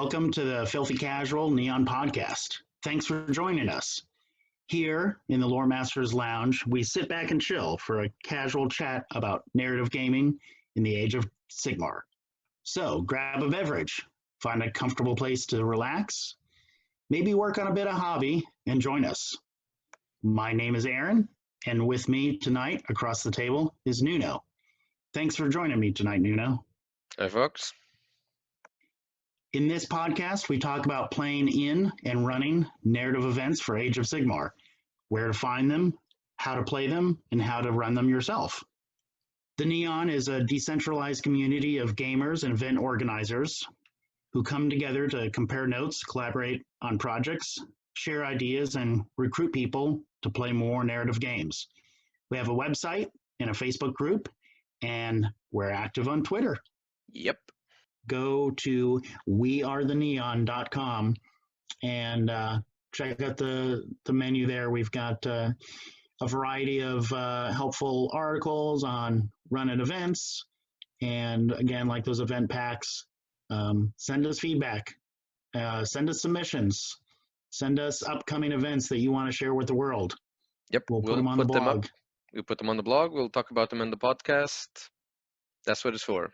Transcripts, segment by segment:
welcome to the Filthy Casual Neon Podcast. Thanks for joining us. Here in the Lore Masters Lounge, we sit back and chill for a casual chat about narrative gaming in the Age of Sigmar. So grab a beverage, find a comfortable place to relax, maybe work on a bit of hobby, and join us. My name is Aaron, and with me tonight across the table is Nuno. Thanks for joining me tonight, Nuno. Hey, folks. In this podcast, we talk about playing in and running narrative events for Age of Sigmar, where to find them, how to play them, and how to run them yourself. The Neon is a decentralized community of gamers and event organizers who come together to compare notes, collaborate on projects, share ideas, and recruit people to play more narrative games. We have a website and a Facebook group, and we're active on Twitter. Yep. Go to wearetheneon.com and check out the menu there. We've got a variety of helpful articles on running events. And again, like those event packs, send us feedback, send us submissions, send us upcoming events that you want to share with the world. Yep. We'll put them on the blog. We'll put them on the blog. We'll talk about them in the podcast. That's what it's for.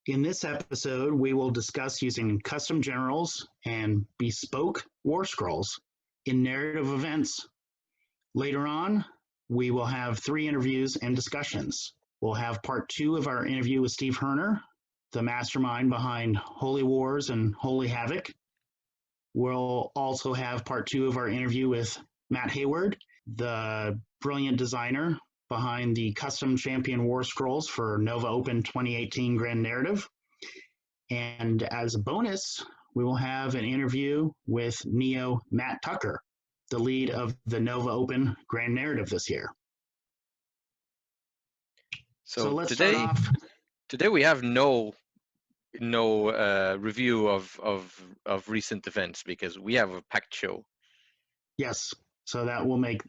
In this episode, we will discuss using custom generals and bespoke war scrolls in narrative events. Later on, we will have 3 interviews and discussions. We'll have part 2 of our interview with Steve Herner, the mastermind behind Holy Wars and Holy Havoc. We'll also have part 2 of our interview with Matt Hayward, the brilliant designer behind the custom champion war scrolls for Nova Open 2018 Grand Narrative. And as a bonus, we will have an interview with Neo Matt Tucker, the lead of the Nova Open Grand Narrative this year. So let's start off. Today we have no review of recent events because we have a packed show. Yes, so that will make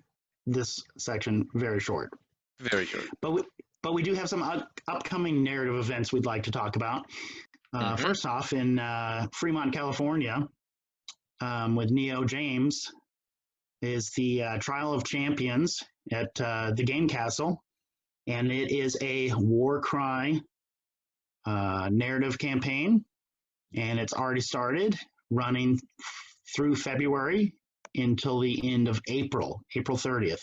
this section very short. Very short. But we do have some upcoming narrative events we'd like to talk about. First off, in Fremont, California, with Neo James, is the Trial of Champions at the Game Castle, and it is a Warcry narrative campaign, and it's already started, running through February until the end of April 30th.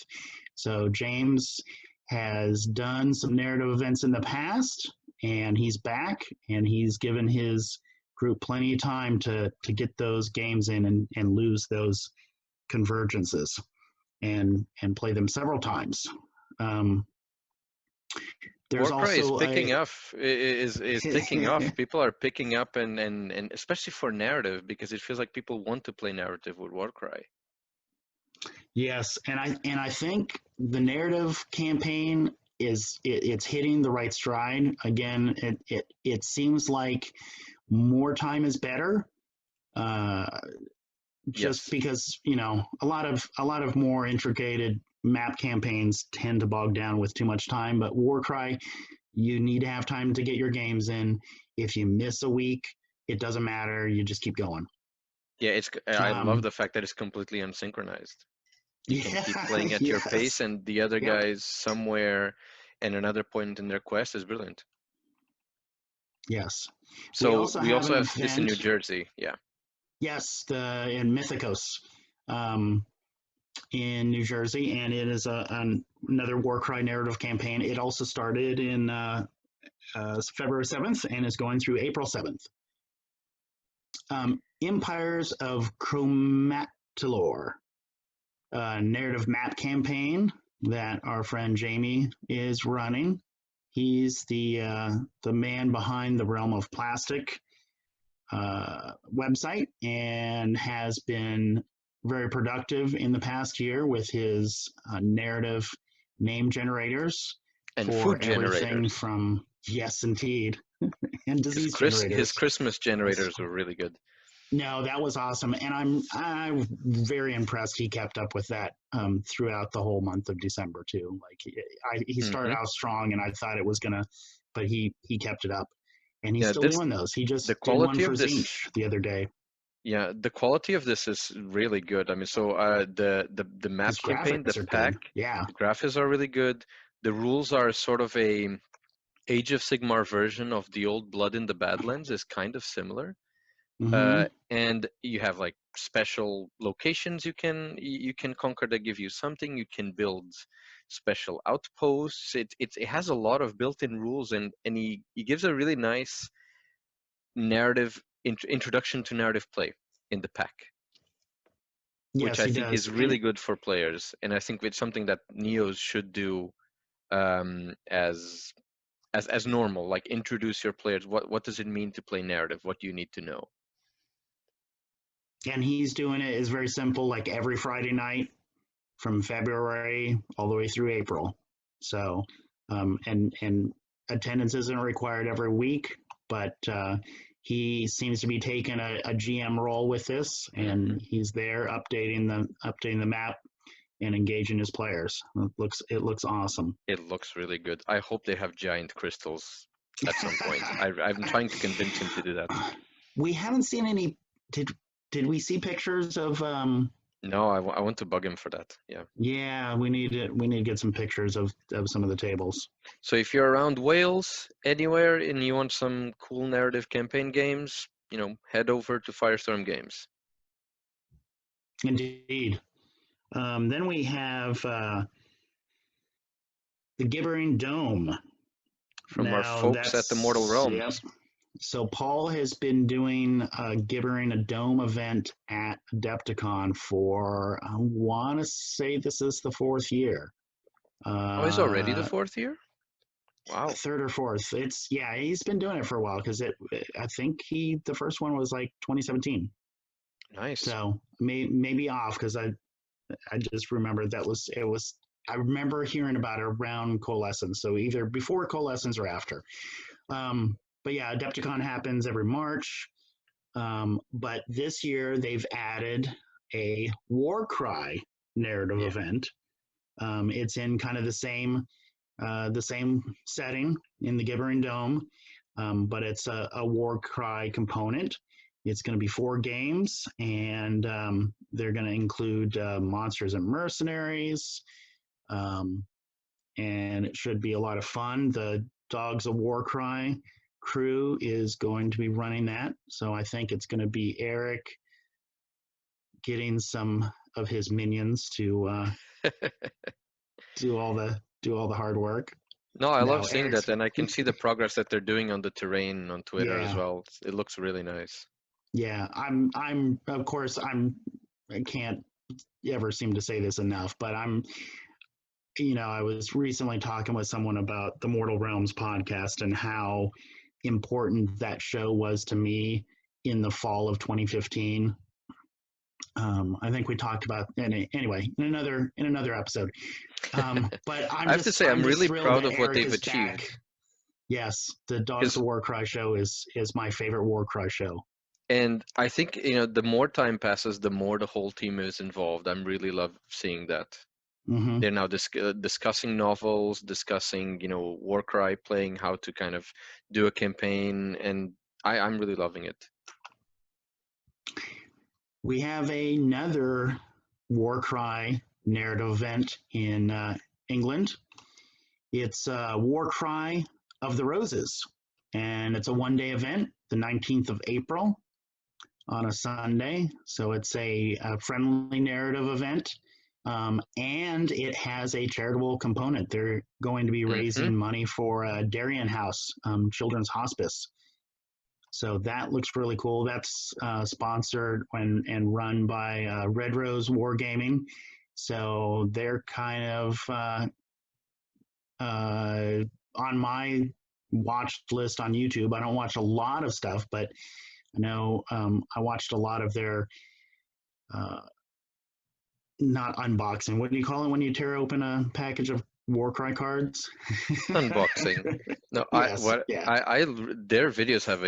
So James has done some narrative events in the past, and he's back, and he's given his group plenty of time to get those games in and lose those convergences and play them several times. There's Warcry also is picking up. Is picking off. People are picking up, and especially for narrative, because it feels like people want to play narrative with Warcry. Yes, and I think the narrative campaign it's hitting the right stride. Again, it seems like more time is better. Just because a lot of more intricate map campaigns tend to bog down with too much time. But Warcry, you need to have time to get your games in. If you miss a week, it doesn't matter. You just keep going. Yeah, I love the fact that it's completely unsynchronized. You can keep playing at your pace, and the other guys somewhere in another point in their quest is brilliant. Yes. So we also have this in New Jersey. Yeah. Yes, in Mythicos in New Jersey, and it is another Warcry narrative campaign. It also started in February 7th and is going through April 7th. Empires of Chromatilor, narrative map campaign that our friend Jamie is running. He's the man behind the Realm of Plastic website, and has been very productive in the past year with his narrative name generators and for food everything generators. From yes, indeed, and disease generators. His Christmas generators were really good. No, that was awesome, and I'm very impressed he kept up with that throughout the whole month of December too. Like he started out strong, and I thought it was gonna, but he kept it up. and he's Yeah, still doing those. He just the did one quality for of this. Zinch the other day. Yeah, the quality of this is really good. I mean, so the map His campaign, the graphics are pack, good. Yeah. the graphics are really good. The rules are sort of a Age of Sigmar version of the old Blood in the Badlands, is kind of similar. And you have like special locations you can conquer that give you something. You can build special outposts. It has a lot of built-in rules, and he gives a really nice narrative introduction to narrative play in the pack, which Yes, I he think does. is really good for players. And I think it's something that Neos should do as normal. Like introduce your players. What does it mean to play narrative? What do you need to know? And he's doing it is very simple, like every Friday night from February all the way through April. So, and attendance isn't required every week, but he seems to be taking a GM role with this, and he's there updating the map and engaging his players. It looks awesome. It looks really good. I hope they have giant crystals at some point. I'm trying to convince him to do that. We haven't seen any. Did we see pictures of? No, I want to bug him for that. Yeah. Yeah, we need to get some pictures of some of the tables. So if you're around Wales anywhere and you want some cool narrative campaign games, head over to Firestorm Games. Indeed. Then we have the Gibbering Dome. From our folks at the Mortal Realms. Yep. So Paul has been doing Gibbering a Dome event at Adepticon for, I want to say this is the 4th year. It's already the 4th year? Wow. 3rd or 4th. He's been doing it for a while because I think the first one was like 2017. Nice. So maybe off because I just remember I remember hearing about it around Coalescence, so either before Coalescence or after. But yeah, Adepticon happens every March. But this year they've added a Warcry narrative event. It's in kind of the same setting in the Gibbering Dome, but it's a Warcry component. It's going to be 4 games, and they're going to include monsters and mercenaries, and it should be a lot of fun. The Dogs of Warcry crew is going to be running that, so I think it's going to be Eric getting some of his minions to do all the hard work. No, I love seeing that, and I can see the progress that they're doing on the terrain on Twitter as well. It looks really nice. Yeah, I'm of course I can't ever seem to say this enough, but I was recently talking with someone about the Mortal Realms podcast and how important that show was to me in the fall of 2015. I think we talked about anyway in another episode. But I have to say I'm really proud of what they've achieved. Back. Yes, the Dogs of Warcry show is my favorite Warcry show. And I think the more time passes, the more the whole team is involved. I'm really love seeing that. Mm-hmm. They're now discussing novels, discussing Warcry, playing how to kind of do a campaign, and I'm really loving it. We have another Warcry narrative event in England. It's Warcry of the Roses, and it's a 1-day event, the 19th of April on a Sunday. So it's a friendly narrative event, and it has a charitable component. They're going to be raising money for Darien House Children's Hospice. So that looks really cool. That's sponsored and run by Red Rose Wargaming. So they're kind of on my watch list on YouTube. I don't watch a lot of stuff, but I know I watched a lot of their not unboxing. What do you call it when you tear open a package of Warcry cards? Unboxing. No, yes, their videos have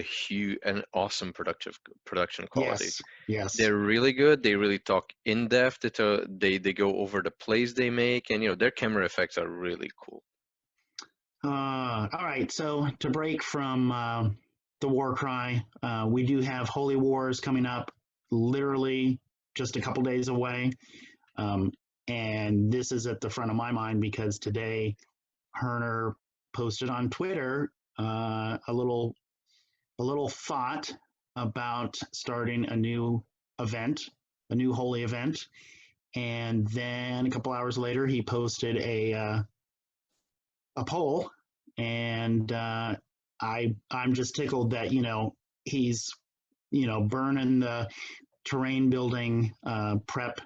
an awesome production quality. Yes. They're really good. They really talk in depth. They go over the plays they make, and their camera effects are really cool. All right, so to break from the war cry. We do have Holy Wars coming up, literally just a couple days away. And this is at the front of my mind because today Herner posted on Twitter a little thought about starting a new event, a new holy event. And then a couple hours later, he posted a poll, and I'm just tickled that he's burning the terrain building prep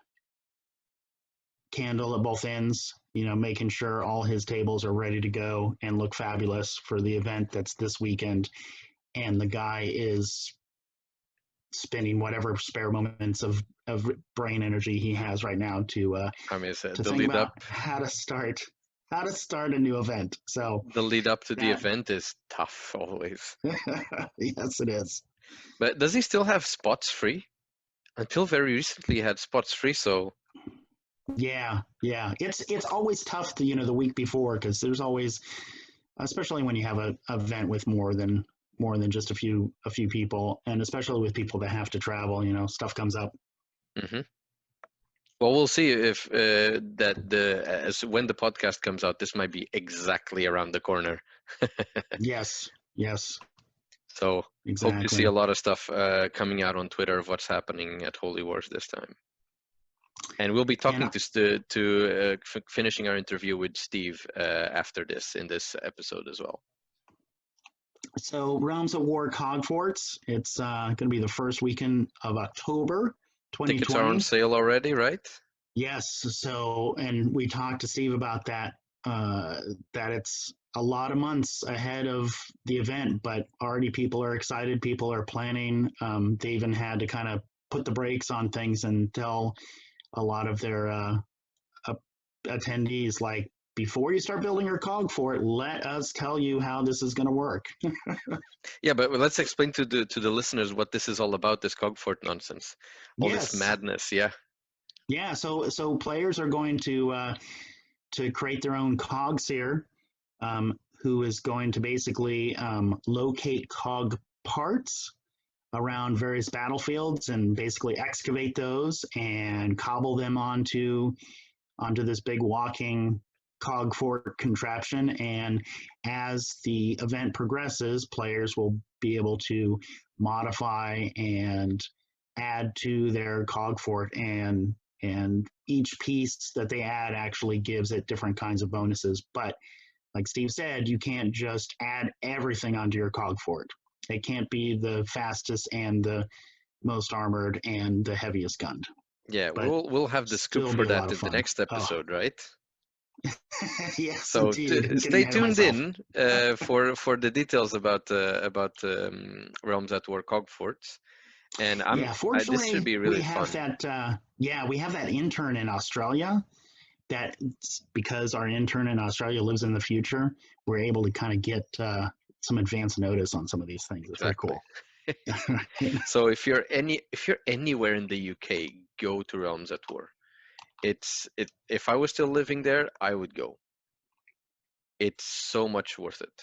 candle at both ends, making sure all his tables are ready to go and look fabulous for the event that's this weekend. And the guy is spending whatever spare moments of brain energy he has right now to think about how to start a new event. So the lead up to the event is tough always. Yes, it is. But does he still have spots free? Until very recently, he had spots free. So yeah, it's always tough the week before, because there's always, especially when you have an event with more than just a few people, and especially with people that have to travel, stuff comes up. Mm-hmm. Well, we'll see if when the podcast comes out, this might be exactly around the corner. Yes. So exactly. Hope to see a lot of stuff coming out on Twitter of what's happening at Holy Wars this time. And we'll be talking to finishing our interview with Steve after this, in this episode as well. So Realms at War Cog Forts, it's going to be the first weekend of October 2020. Tickets are on sale already, right? Yes. So, and we talked to Steve about that, that it's a lot of months ahead of the event, but already people are excited. People are planning. They even had to kind of put the brakes on things and tell a lot of their attendees, like, before you start building your cog fort, let us tell you how this is going to work. Yeah, but let's explain to the listeners what this is all about, this cog fort nonsense, all this madness. Yeah, so players are going to create their own cog seer, who is going to basically locate cog parts around various battlefields and basically excavate those and cobble them onto this big walking cog fort contraption. And as the event progresses, players will be able to modify and add to their cog fort, and each piece that they add actually gives it different kinds of bonuses. But like Steve said, you can't just add everything onto your cog fort. It can't be the fastest and the most armored and the heaviest gunned. Yeah, we'll have the scoop for that in the next episode, right? Yes, so stay tuned in for the details about Realms at War cog forts. And fortunately, this should be really we have fun. we have that intern in Australia. That, because our intern in Australia lives in the future, we're able to kind of get some advance notice on some of these things. It's exactly. Very cool. So if you're anywhere in the UK, go to Realms at War. If I was still living there, I would go. It's so much worth it.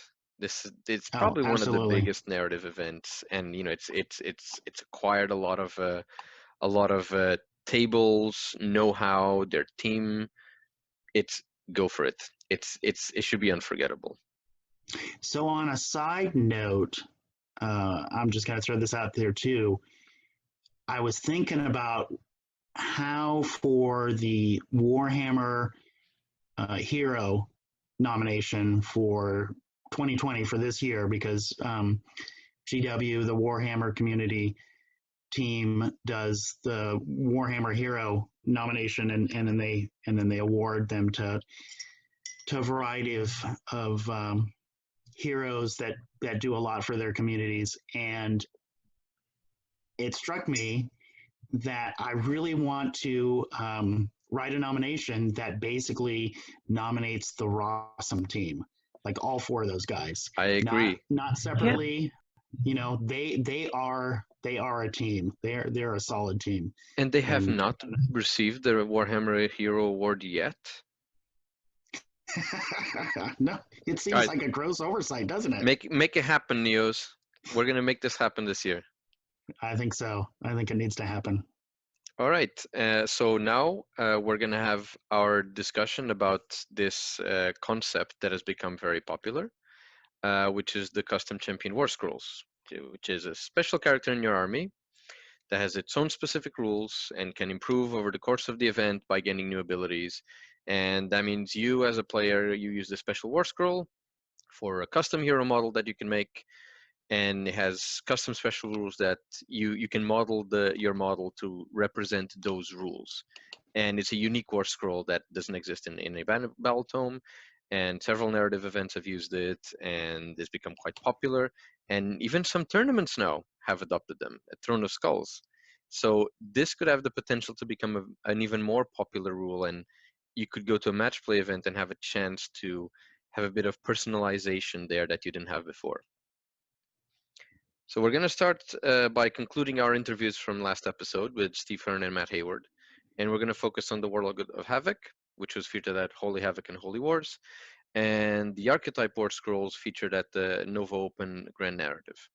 It's probably one of the biggest narrative events, and it's acquired a lot of tables, know-how, their team. Go for it. It should be unforgettable. So on a side note, I'm just going to throw this out there too. I was thinking about how for the Warhammer Hero nomination for 2020 for this year, because GW, the Warhammer community team, does the Warhammer Hero nomination, and then they award them to a variety of heroes that do a lot for their communities. And it struck me that I really want to write a nomination that basically nominates the Rossum team, like all four of those guys. I agree. Not separately. Yeah. They are a team. They're a solid team. And they have not received the Warhammer Hero Award yet. No, it seems like a gross oversight, doesn't it? Make it happen, Neos. we're going to make this happen this year. I think so. I think it needs to happen. All right. So now we're going to have our discussion about this concept that has become very popular, which is the custom champion warscrolls, which is a special character in your army that has its own specific rules and can improve over the course of the event by gaining new abilities. And that means you, as a player, you use the special warscroll for a custom hero model that you can make, and it has custom special rules that you can model your model to represent those rules. And it's a unique war scroll that doesn't exist in a battle tome, and several narrative events have used it, and it's become quite popular. And even some tournaments now have adopted them at Throne of Skulls. So this could have the potential to become an even more popular rule, and you could go to a match play event and have a chance to have a bit of personalization there that you didn't have before. So we're going to start by concluding our interviews from last episode with Steve Hearn and Matt Hayward. And we're going to focus on the Warlord of Havoc, which was featured at Holy Havoc and Holy Wars, and the Archetype War Scrolls featured at the Nova Open Grand Narrative.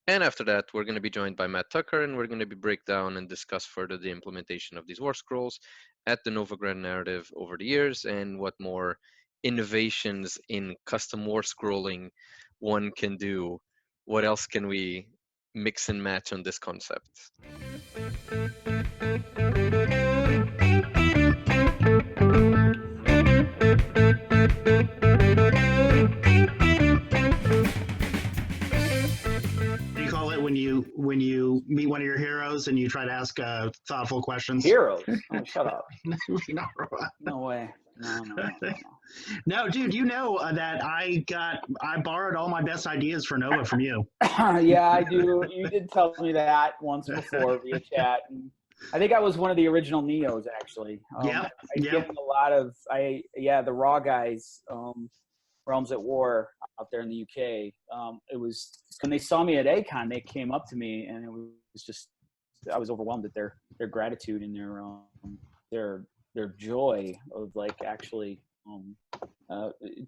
And after that, we're going to be joined by Matt Tucker, and we're going to break down and discuss further the implementation of these War Scrolls at the Nova Grand Narrative over the years, and what more innovations in custom War Scrolling one can do. What else can we mix and match on this concept? What do you call it when you meet one of your heroes and you try to ask thoughtful questions? Heroes? Oh, shut up. No way. No. No, dude, you know that I borrowed all my best ideas for Nova from you. Yeah, I do. You did tell me that once before via chat. And I think I was one of the original Neos, actually. Yeah. Getting a lot of the Raw guys, Realms at War out there in the UK. It was when they saw me at ACON, they came up to me, and it was just I was overwhelmed at their gratitude and their joy of like actually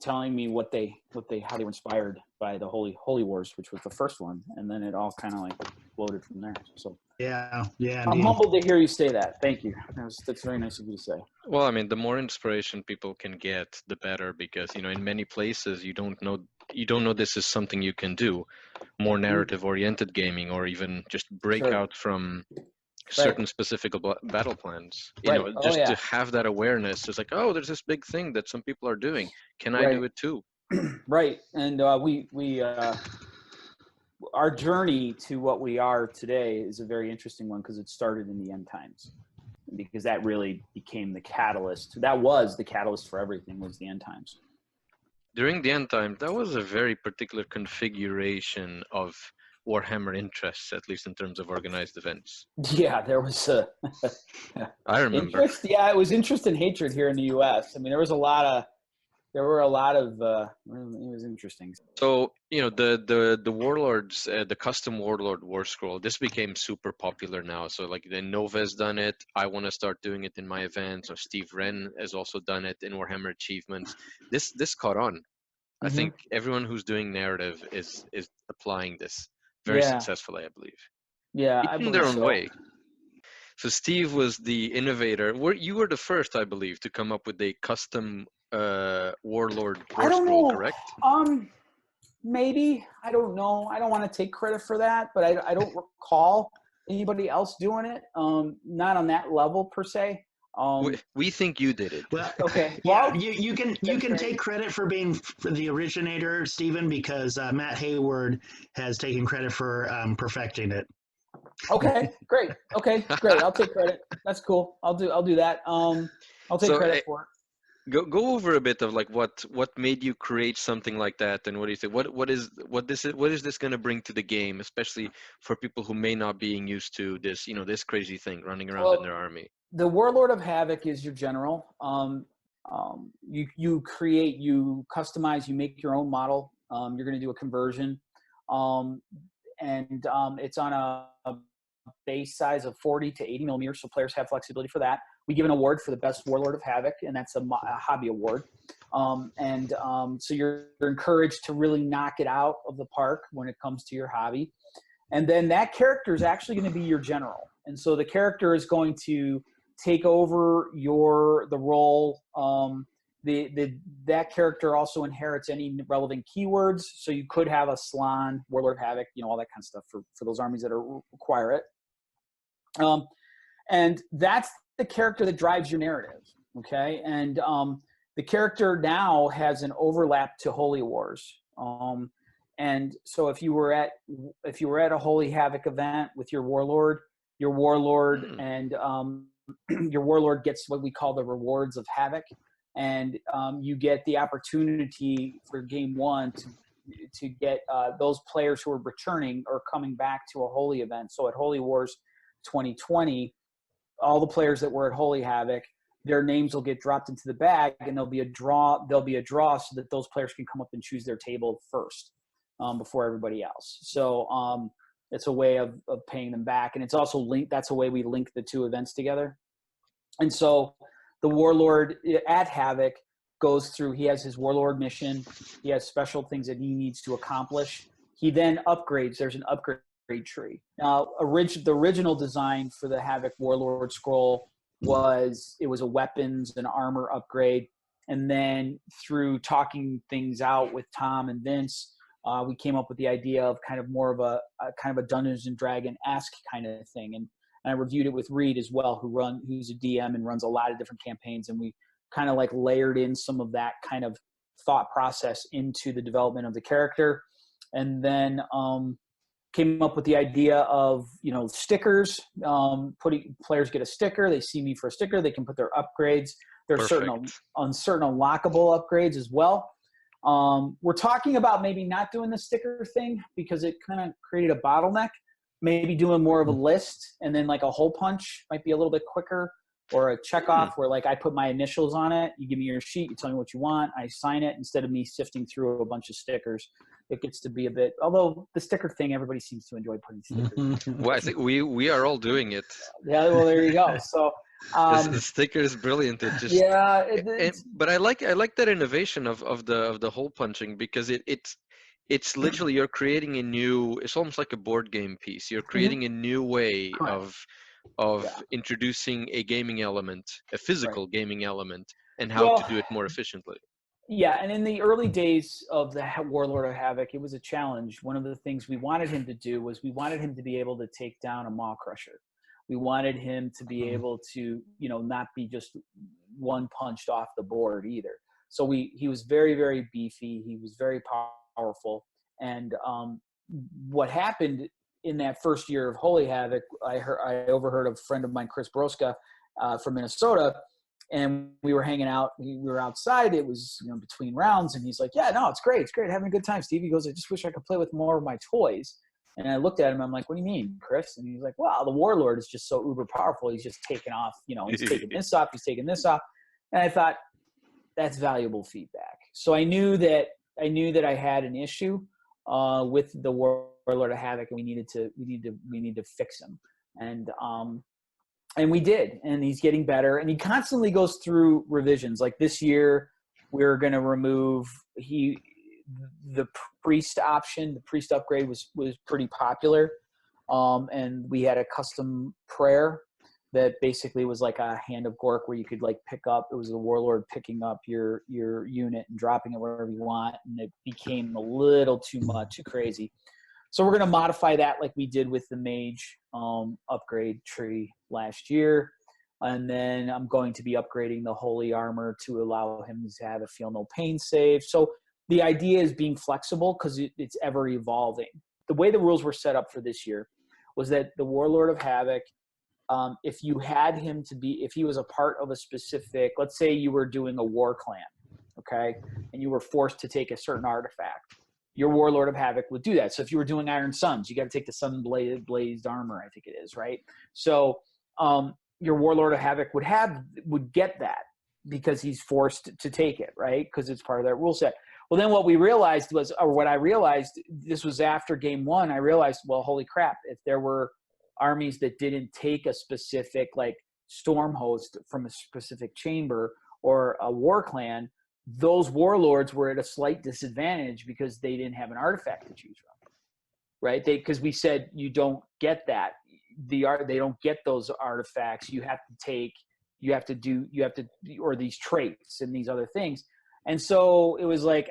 telling me how they were inspired by the Holy Wars, which was the first one, and then it all kind of like exploded from there. So yeah, I'm humbled to hear you say that. Thank you. That's very nice of you to say. Well, I mean, the more inspiration people can get, the better, because in many places you don't know this is something you can do. More narrative-oriented gaming, or even just break out from certain specific battle plans. To have that awareness. It's like, oh, there's this big thing that some people are doing. Can I do it too? Right. And we our journey to what we are today is a very interesting one, because it started in the end times, because that really became the catalyst. That was the catalyst for everything, was the end times. During the end times, that was a very particular configuration of Warhammer interests, at least in terms of organized events. Yeah, there was I remember. Interest, yeah, it was interest and hatred here in the U.S. I mean, there were a lot of it was interesting. So the warlords, the custom warlord war scroll, this became super popular now. So like the Nova's done it. I want to start doing it in my events. Or Steve Wren has also done it in Warhammer Achievements. This caught on. I think everyone who's doing narrative is applying this very successfully, I believe. Yeah, in their own way. So Steve was the innovator. You were the first, I believe, to come up with a custom warlord war scroll, correct? Maybe. I don't know. I don't want to take credit for that, but I don't recall anybody else doing it. Not on that level per se. We think you did it. Well, okay. Well, you can take credit for being the originator, Stephen, because Matt Hayward has taken credit for perfecting it. Okay, great. Okay, great. I'll take credit. That's cool. I'll do that. I'll take credit for it. Go over a bit of like what made you create something like that, and what do you think? What is this going to bring to the game, especially for people who may not being used to this this crazy thing running around in their army? The Warlord of Havoc is your general. You create, you customize, you make your own model. You're going to do a conversion, and it's on a base size of 40 to 80 millimeters, so players have flexibility for that. We give an award for the best Warlord of Havoc, and that's a hobby award. So you're encouraged to really knock it out of the park when it comes to your hobby. And then that character is actually going to be your general. And so the character is going to take over the role. That character also inherits any relevant keywords. So you could have a Slann, Warlord of Havoc, all that kind of stuff for those armies that require it. And that's the character that drives your narrative. Okay. And the character now has an overlap to Holy Wars. And so if you were at a Holy Havoc event with your warlord and your warlord gets what we call the rewards of Havoc, and you get the opportunity for game one to get those players who are returning or coming back to a Holy event. So at Holy Wars 2020, all the players that were at Holy Havoc, their names will get dropped into the bag, and there'll be a draw so that those players can come up and choose their table first. Before everybody else. So it's a way of paying them back. And it's also linked. That's a way we link the two events together. And so the Warlord at Havoc goes through, he has his Warlord mission. He has special things that he needs to accomplish. He then upgrades. There's an upgrade tree. Now, the original design for the Havoc Warlord scroll was a weapons and armor upgrade. And then through talking things out with Tom and Vince, we came up with the idea of kind of more of a kind of a Dungeons and Dragon-esque kind of thing. And I reviewed it with Reed as well, who's a DM and runs a lot of different campaigns. And we kind of like layered in some of that kind of thought process into the development of the character. And then came up with the idea of, stickers, players get a sticker. They see me for a sticker. They can put their upgrades. There's certain unlockable upgrades as well. We're talking about maybe not doing the sticker thing because it kind of created a bottleneck. Maybe doing more of a list, and then like a hole punch might be a little bit quicker, or a check off where like I put my initials on it. You give me your sheet, you tell me what you want, I sign it, instead of me sifting through a bunch of stickers. It gets to be a bit, although the sticker thing, everybody seems to enjoy putting stickers. Well, I think we are all doing it. Yeah, well, there you go. So the sticker is brilliant. It just but I like that innovation of the hole punching, because it's literally, you're creating it's almost like a board game piece. You're creating a new way of introducing a gaming element, a physical gaming element, and how to do it more efficiently. Yeah, and in the early days of the Warlord of Havoc, it was a challenge. One of the things we wanted him to do was we wanted him to be able to take down a Maw Crusher. We wanted him to be able to, not be just one punched off the board either. So he was very, very beefy. He was very powerful. And what happened in that first year of Holy Havoc, I overheard a friend of mine, Chris Broska, from Minnesota, and we were hanging out. We were outside. It was between rounds, and he's like, "Yeah, no, it's great. It's great having a good time." Steve, he goes, "I just wish I could play with more of my toys." And I looked at him. I'm like, "What do you mean, Chris?" And he's like, "Well, the Warlord is just so uber powerful. He's just taking off. He's taking this off. He's taking this off." And I thought, that's valuable feedback. So I knew that I had an issue with the Warlord of Havoc, and we need to fix him. And we did, and he's getting better, and he constantly goes through revisions. Like this year, we're going to remove the priest option. The priest upgrade was pretty popular, and we had a custom prayer that basically was like a Hand of Gork, where you could like pick up. It was the Warlord picking up your unit and dropping it wherever you want, and it became a little too crazy. So we're going to modify that like we did with the Mage upgrade tree last year. And then I'm going to be upgrading the Holy Armor to allow him to have a Feel No Pain save. So the idea is being flexible because it's ever evolving. The way the rules were set up for this year was that the Warlord of Havoc, if you had him if he was a part of a specific, let's say you were doing a war clan, okay, and you were forced to take a certain artifact, your Warlord of Havoc would do that. So if you were doing Iron Suns, you got to take the Sun Blazed Armor, I think it is, right? So your Warlord of Havoc would get that because he's forced to take it, right? Because it's part of that rule set. Well, then what I realized, this was after game one, I realized, well, holy crap, if there were armies that didn't take a specific like storm host from a specific chamber or a war clan, those warlords were at a slight disadvantage because they didn't have an artifact to choose from, right? Because we said you don't get that. They don't get those artifacts. You have to or these traits and these other things. And so it was like,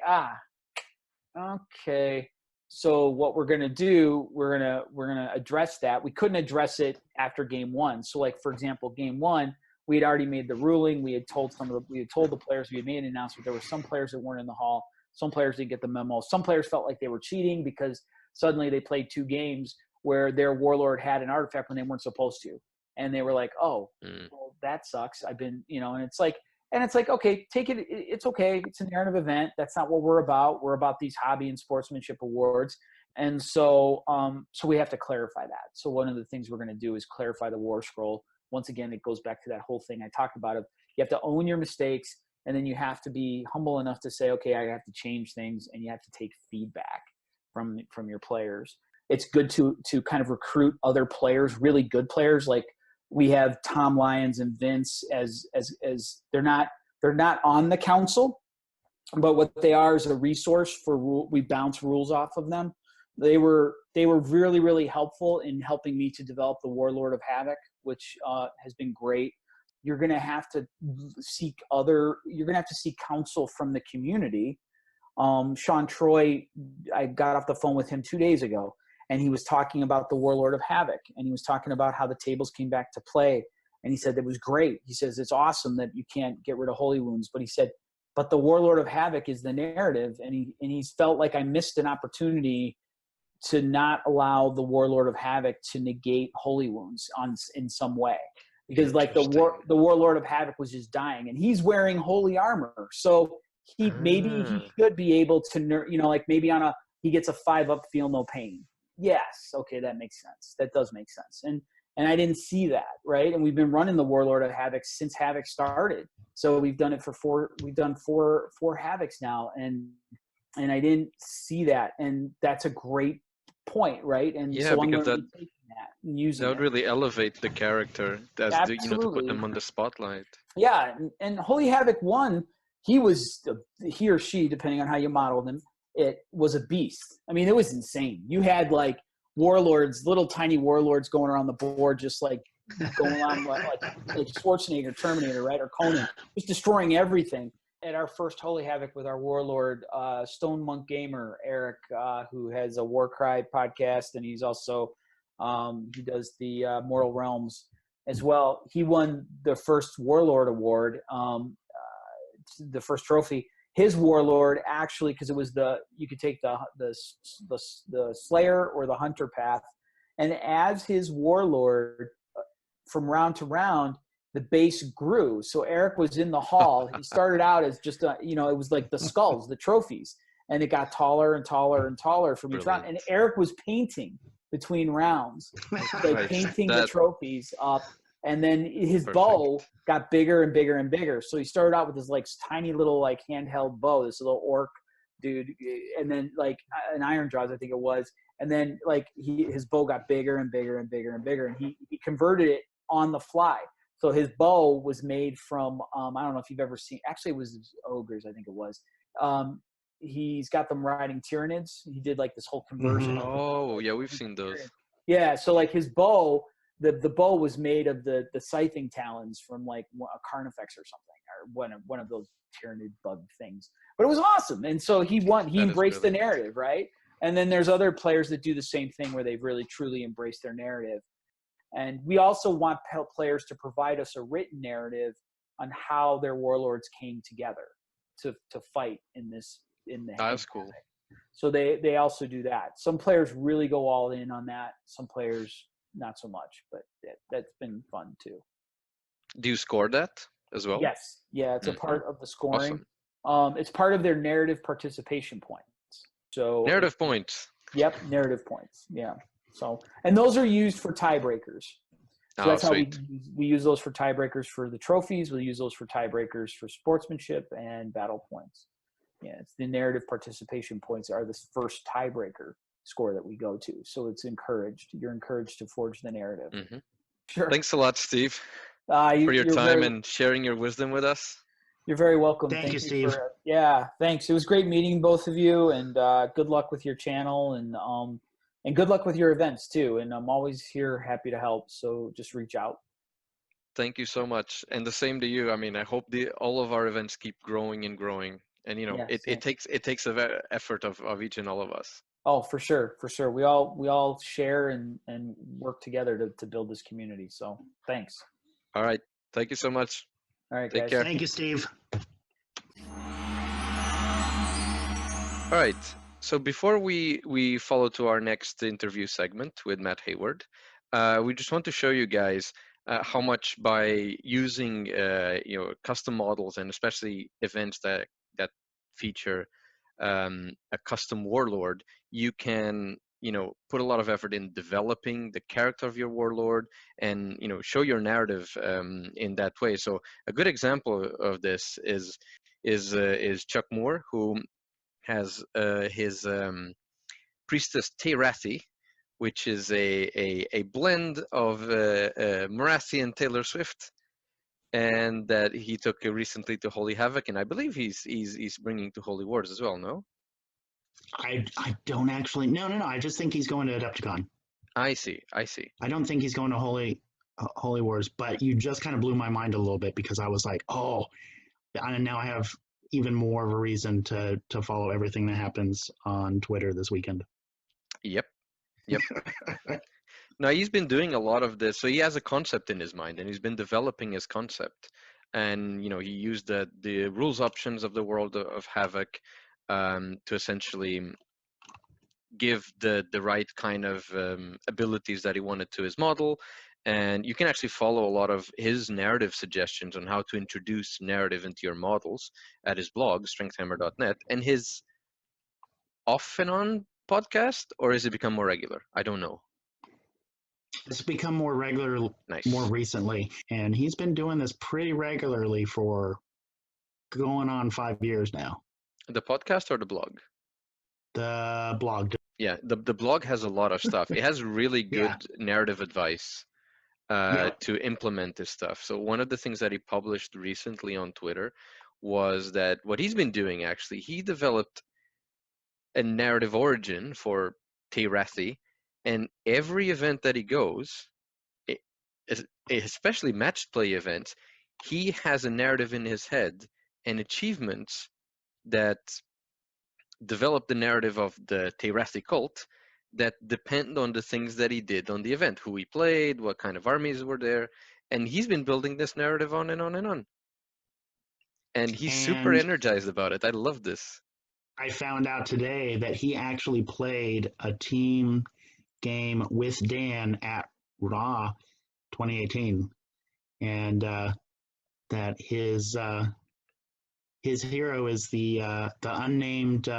okay. So what we're gonna do, we're gonna address that. We couldn't address it after game one. So like for example, game one, we had already made the ruling. We had told the players, we had made an announcement. There were some players that weren't in the hall. Some players didn't get the memo. Some players felt like they were cheating because suddenly they played 2 games where their warlord had an artifact when they weren't supposed to. And they were like, oh, well, that sucks. I've been, and it's like, okay, take it. It's okay. It's a narrative event. That's not what we're about. We're about these hobby and sportsmanship awards. And so, so we have to clarify that. So one of the things we're going to do is clarify the war scroll. Once again, it goes back to that whole thing I talked about. You have to own your mistakes, and then you have to be humble enough to say, okay, I have to change things, and you have to take feedback from your players. It's good to kind of recruit other players, really good players. Like we have Tom Lyons and Vince as they're not on the council, but what they are is a resource for we bounce rules off of them. They were really, really helpful in helping me to develop the Warlord of Havoc, which has been great. You're going to have to seek counsel from the community. Sean Troy, I got off the phone with him 2 days ago, and he was talking about the Warlord of Havoc, and he was talking about how the tables came back to play. And he said that was great. He says it's awesome that you can't get rid of Holy Wounds, but he said, but the Warlord of Havoc is the narrative, and he's felt like I missed an opportunity to not allow the Warlord of Havoc to negate Holy Wounds in some way, because like the Warlord of Havoc was just dying, and he's wearing holy armor, so maybe he could be able to like maybe he gets a 5-up feel no pain. Yes, okay, that makes sense. That does make sense, and I didn't see that, right? And we've been running the Warlord of Havoc since Havoc started, so we've done it for 4. We've done four Havocs now, and I didn't see that, and that's a great point, right? And yeah, so because I'm taking that and using that would really elevate the character as to put them on the spotlight. Yeah, and Holy Havoc 1, he or she, depending on how you modeled him, it was a beast. I mean, it was insane. You had like warlords, little tiny warlords going around the board, just like going on like Schwarzenegger, Terminator, right, or Conan, just destroying everything. At our first Holy Havoc with our warlord, Stone Monk Gamer, Eric, who has a Warcry podcast, and he's also, he does the Mortal Realms as well. He won the first Warlord Award, the first trophy. His Warlord actually, because it was you could take the Slayer or the Hunter path, and as his Warlord, from round to round, the base grew. So Eric was in the hall. He started out as just it was like the skulls, the trophies, and it got taller and taller and taller from each round. And Eric was painting between rounds, like painting the trophies up. And then his bow got bigger and bigger and bigger. So he started out with this like tiny little like handheld bow, this little orc dude, and then like an Iron Jaws, I think it was. And then like his bow got bigger and bigger and bigger and bigger, and he converted it on the fly. So his bow was made from, I don't know if you've ever seen, actually it was ogres, I think it was. He's got them riding Tyranids. He did like this whole conversion. Oh, yeah, we've seen those. Yeah, so like his bow, the bow was made of the scything talons from like a Carnifex or something, or one of those Tyranid bug things. But it was awesome. And so he embraced the narrative, right? And then there's other players that do the same thing where they've really truly embraced their narrative. And we also want players to provide us a written narrative on how their warlords came together to fight in the. That's cool. So they also do that. Some players really go all in on that. Some players not so much, but that's been fun too. Do you score that as well? Yes. Yeah, it's a part of the scoring. Awesome. It's part of their narrative participation points. So narrative points. Yep, narrative points. Yeah. So, and those are used for tiebreakers. So that's how we use those for tiebreakers for the trophies. We'll use those for tiebreakers for sportsmanship and battle points. Yeah, it's the narrative participation points are the first tiebreaker. score that we go to. So it's encouraged. You're encouraged to forge the narrative. Mm-hmm. Sure. Thanks a lot, Steve, for your time and sharing your wisdom with us. You're very welcome. Thank you, Steve. Thanks. It was great meeting both of you, and good luck with your channel, and good luck with your events too. And I'm always here, happy to help. So just reach out. Thank you so much, and the same to you. I mean, I hope all of our events keep growing and growing, and it takes a effort of each and all of us. Oh, for sure, for sure. We all share and work together to build this community. So thanks. All right, thank you so much. All right, take guys. care. Thank you, Steve. All right. So before we follow to our next interview segment with Matt Hayward, we just want to show you guys how much by using custom models, and especially events that feature a custom warlord, you can put a lot of effort in developing the character of your warlord and show your narrative in that way. So a good example of this is Chuck Moore, who has his priestess Terathi, which is a blend of Marathi and Taylor Swift, and that he took recently to Holy Havoc, and I believe he's bringing to Holy Wars as well. No, I don't actually. No. I just think he's going to Adepticon. I see. I don't think he's going to Holy Wars, but you just kind of blew my mind a little bit, because I was like, oh, and now I have even more of a reason to follow everything that happens on Twitter this weekend. Yep. Now he's been doing a lot of this, so he has a concept in his mind, and he's been developing his concept. And he used the rules options of the World of Havoc to essentially give the right kind of abilities that he wanted to his model. And you can actually follow a lot of his narrative suggestions on how to introduce narrative into your models at his blog, strengthhammer.net, and his off and on podcast, or has it become more regular? I don't know. It's become more regular more recently, and he's been doing this pretty regularly for going on 5 years now. The podcast or the blog? The blog. Yeah, the blog has a lot of stuff. It has really good narrative advice to implement this stuff. So one of the things that he published recently on Twitter was that what he's been doing, actually, he developed a narrative origin for Terathi, and every event that he goes, especially matched play events, he has a narrative in his head and achievements that develop the narrative of the Terathi cult that depend on the things that he did on the event, who he played, what kind of armies were there, and he's been building this narrative on and on and on. And he's super energized about it. I love this. I found out today that he actually played a team game with Dan at Raw 2018, and that his hero is the unnamed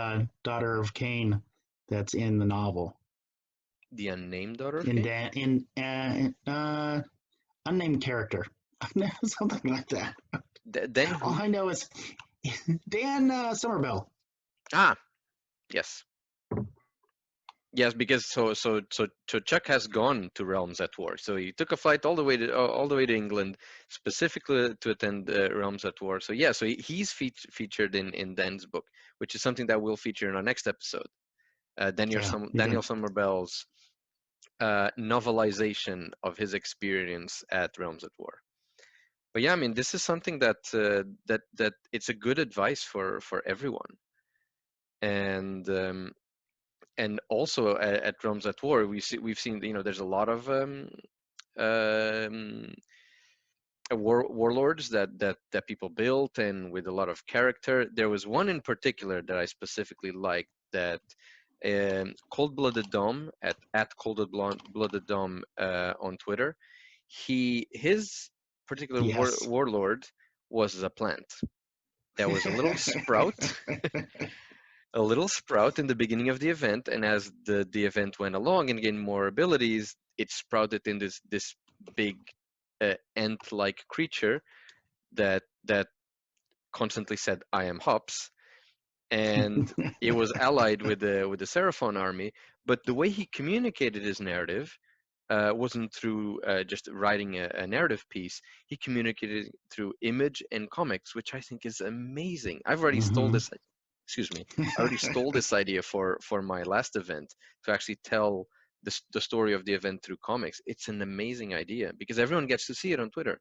daughter of Cain that's in the novel. The unnamed daughter of Cain? Unnamed character, something like that. Then all I know is Dan Somerville. Ah, yes. Yes, because so Chuck has gone to Realms at War. So he took a flight all the way to England specifically to attend Realms at War. So yeah, so he's featured in Dan's book, which is something that we'll feature in our next episode. Daniel Somerville's novelization of his experience at Realms at War. But yeah, I mean, this is something that that it's a good advice for everyone. And also at Realms at War, we've seen there's a lot of warlords that people built, and with a lot of character. There was one in particular that I specifically liked, that Cold-Blooded Dom at Cold-Blooded Dom on Twitter. His particular warlord was a plant. That was a little sprout. A little sprout in the beginning of the event, and as the event went along and gained more abilities, it sprouted in this big ant-like creature that constantly said, "I am hops," and it was allied with the Seraphon army. But the way he communicated his narrative wasn't through just writing a narrative piece. He communicated through image and comics, which I think is amazing. I've already stole this. Excuse me. I already stole this idea for my last event, to actually tell the story of the event through comics. It's an amazing idea because everyone gets to see it on Twitter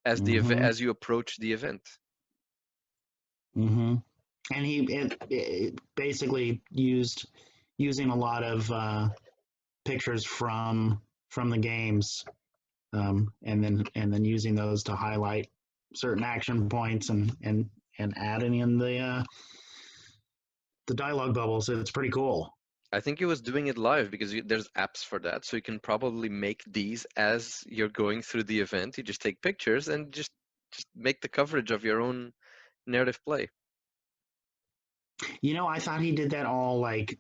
as as you approach the event. And he basically using a lot of pictures from the games, and then using those to highlight certain action points and adding in the dialogue bubbles. It's pretty cool. I think he was doing it live because there's apps for that, so you can probably make these as you're going through the event. You just take pictures and just make the coverage of your own narrative play. You know, I thought he did that all like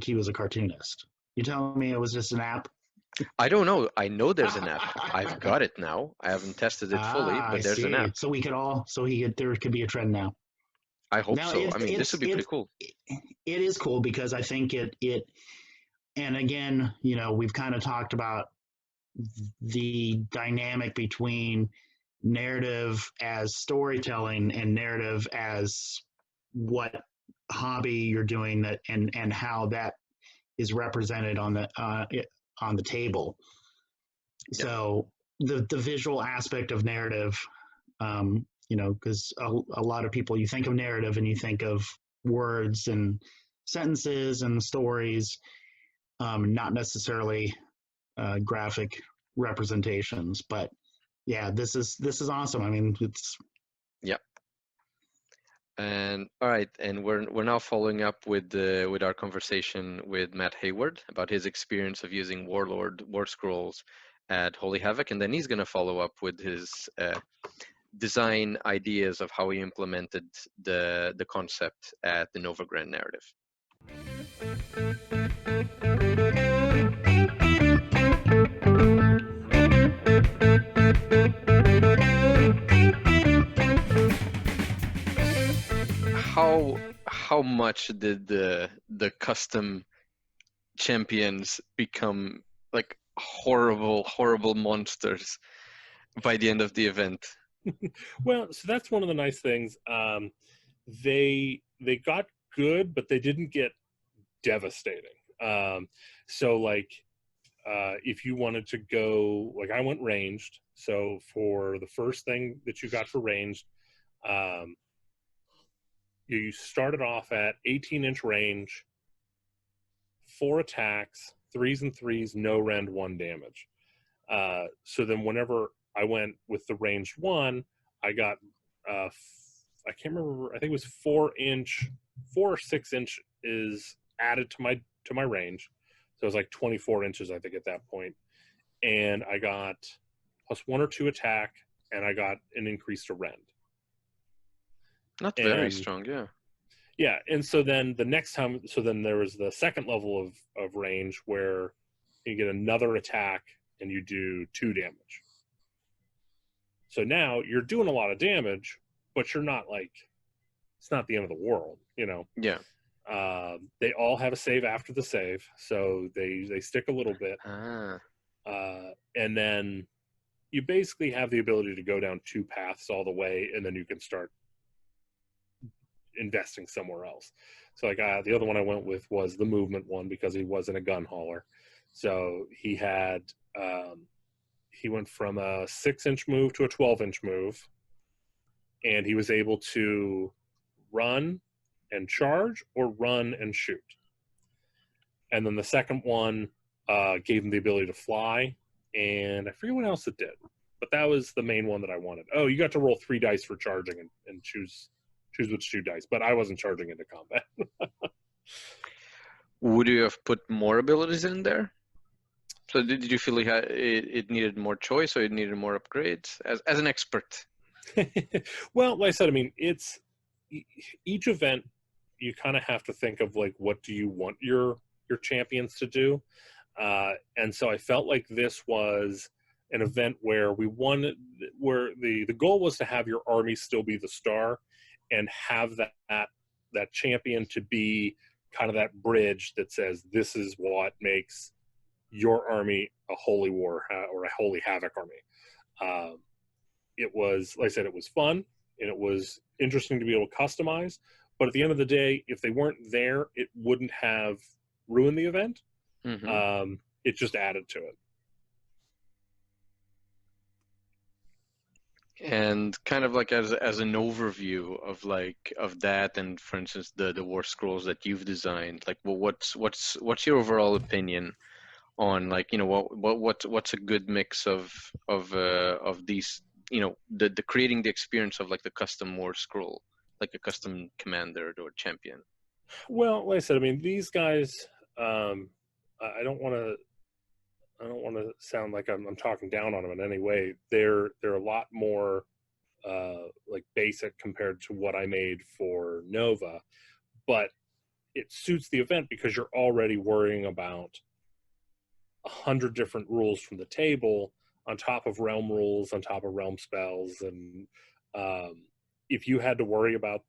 he was a cartoonist. You telling me it was just an app? I don't know. I know there's an app. I've got it now. I haven't tested it fully, but there's an app. So there could be a trend now. I hope so. I mean, this would be pretty cool. It is cool because I think it, and again, you know, we've kind of talked about the dynamic between narrative as storytelling and narrative as what hobby you're doing, that and how that is represented on the table. Yep. So the visual aspect of narrative, you know, because a lot of people, you think of narrative and you think of words and sentences and stories, not necessarily graphic representations. But yeah, this is awesome. I mean, it's And all right, and we're now following up with our conversation with Matt Hayward about his experience of using Warlord warscrolls at Holy Havoc, and then he's going to follow up with his design ideas of how he implemented the concept at the Novigrad narrative. How much did the custom champions become like horrible monsters by the end of the event? Well, so that's one of the nice things. They got good, but they didn't get devastating. So like if you wanted to go, like I went ranged. So for the first thing that you got for ranged, you started off at 18-inch range, 4 attacks, 3s and 3s, no rend, 1 damage. So then whenever I went with the ranged one, I got, I can't remember, I think it was 4 or 6 inch is added to my range. So it was like 24 inches, I think, at that point. And I got plus 1 or 2 attack, and I got an increase to rend. Not very strong, yeah. Yeah, and so then the next time, so then there was the second level of range where you get another attack and you do 2 damage. So now you're doing a lot of damage, but you're not like, it's not the end of the world, you know? Yeah. They all have a save after the save, so they stick a little bit. And then you basically have the ability to go down 2 paths all the way, and then you can start investing somewhere else. So like the other one I went with was the movement one because he wasn't a gun hauler. So he had he went from a 6-inch move to a 12-inch move, and he was able to run and charge or run and shoot. And then the second one gave him the ability to fly, and I forget what else it did, but that was the main one that I wanted. Oh, you got to roll 3 dice for charging and choose which 2 dice, but I wasn't charging into combat. Would you have put more abilities in there? So did you feel like it needed more choice, or it needed more upgrades as an expert? Well, like I said, I mean, it's each event you kind of have to think of like, what do you want your champions to do? And so I felt like this was an event where the goal was to have your army still be the star and have that that champion to be kind of that bridge that says this is what makes your army a holy war or a holy havoc army. It was, like I said, it was fun and it was interesting to be able to customize. But at the end of the day, if they weren't there, it wouldn't have ruined the event. Mm-hmm. It just added to it. And kind of like as an overview of that, and for instance the war scrolls that you've designed, like, well, what's your overall opinion on, like, you know, what's a good mix of these, you know, the creating the experience of like the custom war scroll, like a custom commander or champion? Well, like I said, I mean, these guys, I don't want to sound like I'm talking down on them in any way. They're a lot more like basic compared to what I made for Nova, but it suits the event because you're already worrying about 100 different rules from the table on top of realm rules, on top of realm spells, and if you had to worry about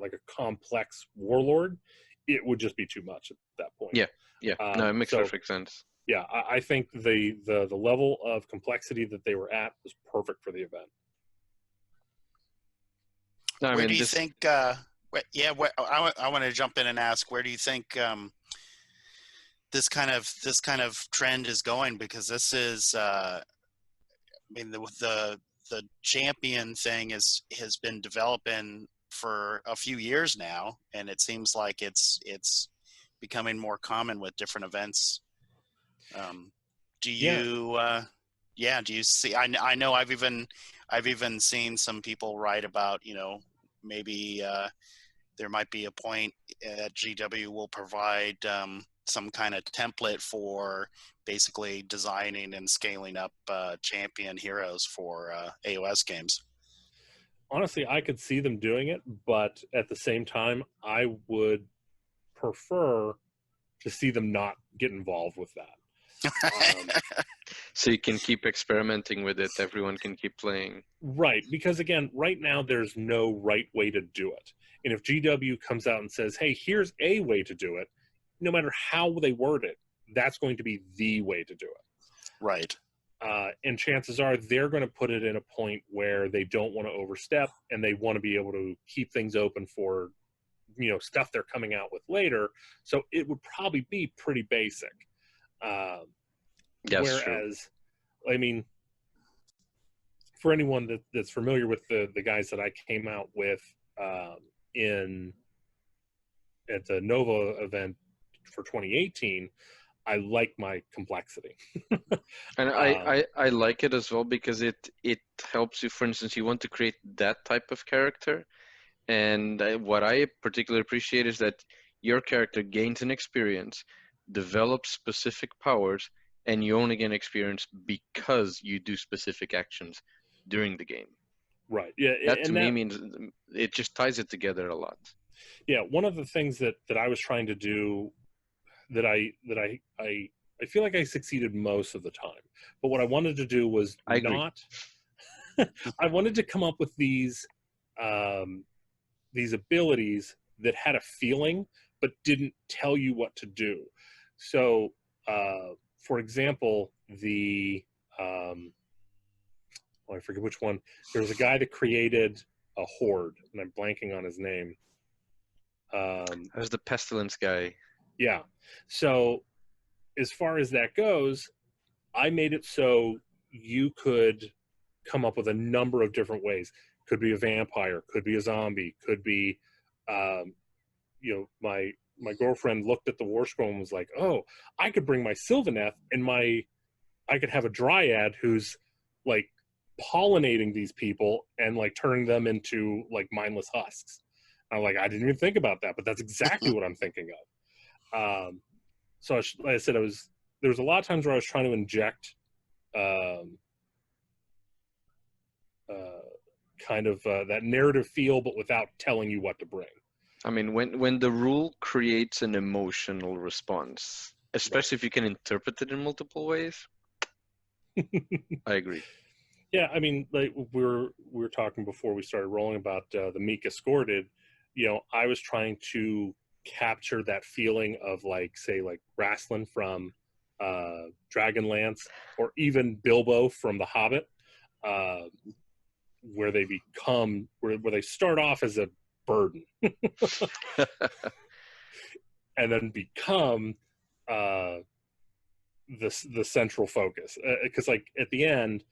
like a complex warlord, it would just be too much at that point. Yeah, no, it makes perfect sense. Yeah, I think the level of complexity that they were at was perfect for the event. No, where do you think? I want to jump in and ask, where do you think this kind of trend is going? Because this is, I mean, the champion thing has been developing for a few years now, and it seems like it's becoming more common with different events. Do you see? I know I've even seen some people write about, you know, maybe there might be a point that GW will provide some kind of template for basically designing and scaling up champion heroes for AOS games. Honestly, I could see them doing it, but at the same time, I would prefer to see them not get involved with that. So you can keep experimenting with it. Everyone can keep playing. Right, because again, right now there's no right way to do it. And if GW comes out and says, hey, here's a way to do it, no matter how they word it, that's going to be the way to do it. Right. And chances are they're going to put it in a point where they don't want to overstep and they want to be able to keep things open for, you know, stuff they're coming out with later. So it would probably be pretty basic. Yes, whereas, true. I mean, for anyone that's familiar with the guys that I came out with at the Nova event for 2018, I like my complexity. And I like it as well because it helps you. For instance, you want to create that type of character, and what I particularly appreciate is that your character gains an experience, develops specific powers, and you only gain experience because you do specific actions during the game. Right. Yeah. That to me means it just ties it together a lot. Yeah. One of the things that I was trying to do that I feel like I succeeded most of the time, but what I wanted to do was I wanted to come up with these abilities that had a feeling but didn't tell you what to do. So, for example, I forget which one. There was a guy that created a horde, and I'm blanking on his name. That was the pestilence guy. Yeah. So as far as that goes, I made it so you could come up with a number of different ways. Could be a vampire, could be a zombie, could be, you know, my girlfriend looked at the war scroll and was like, oh, I could bring my Sylvaneth and I could have a dryad who's like pollinating these people and like turning them into like mindless husks. I'm like, I didn't even think about that, but that's exactly what I'm thinking of. So like I said, there was a lot of times where I was trying to inject kind of that narrative feel, but without telling you what to bring. I mean, when the rule creates an emotional response, especially if you can interpret it in multiple ways, I agree. Yeah, I mean, like we were talking before we started rolling about the Meek escorted. You know, I was trying to capture that feeling of like, say, like Rasslin from Dragonlance, or even Bilbo from The Hobbit, where they become where they start off as a burden, and then become the central focus. Because like at the end.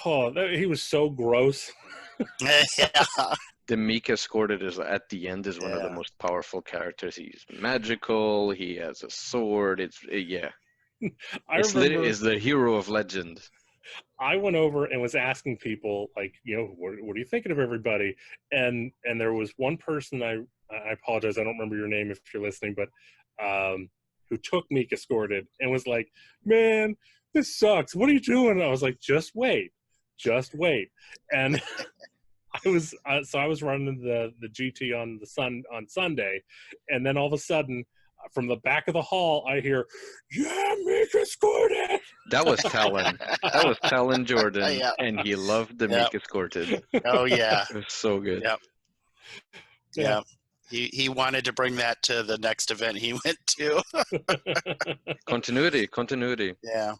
Oh, he was so gross. Yeah. The Meek escorted is at the end is one of the most powerful characters. He's magical. He has a sword. It's It's the hero of legend. I went over and was asking people, like, you know, what are you thinking of everybody? And there was one person, I apologize, I don't remember your name if you're listening, but who took Meek escorted and was like, man, this sucks. What are you doing? And I was like, just wait. And I was running the GT on Sunday, and then all of a sudden, from the back of the hall, I hear, "Yeah, Meek escorted." That was Talon. That was Talon Jordan, and he loved the Meek escorted. Oh yeah, it was so good. Yep. Yeah. He wanted to bring that to the next event he went to. Continuity. Yeah.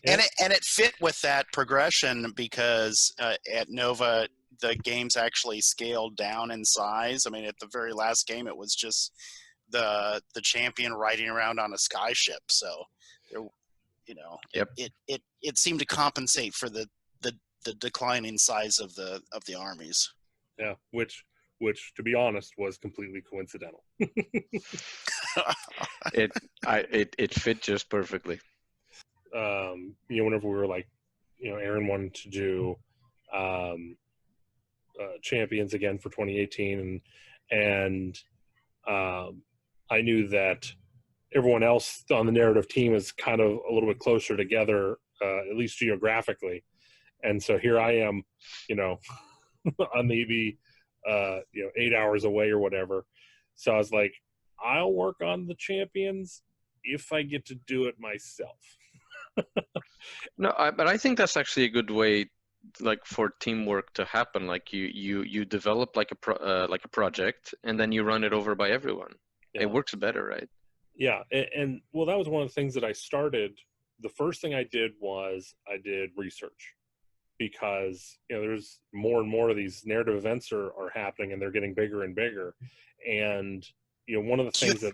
And it fit with that progression because at Nova the games actually scaled down in size. I mean, at the very last game, it was just the champion riding around on a skyship. So, you know, it seemed to compensate for the declining size of the armies. Yeah, which to be honest was completely coincidental. It fit just perfectly. You know, whenever we were like, you know, Aaron wanted to do champions again for 2018, and I knew that everyone else on the narrative team is kind of a little bit closer together, at least geographically, and so here I am, you know, on the 8 hours away or whatever. So I was like, I'll work on the champions if I get to do it myself. No, but I think that's actually a good way, like, for teamwork to happen. Like you develop like a project, and then you run it over by everyone. Yeah. It works better, right? Yeah, and well, that was one of the things that I started. The first thing I did was I did research, because you know there's more and more of these narrative events are happening, and they're getting bigger and bigger. And you know, one of the things that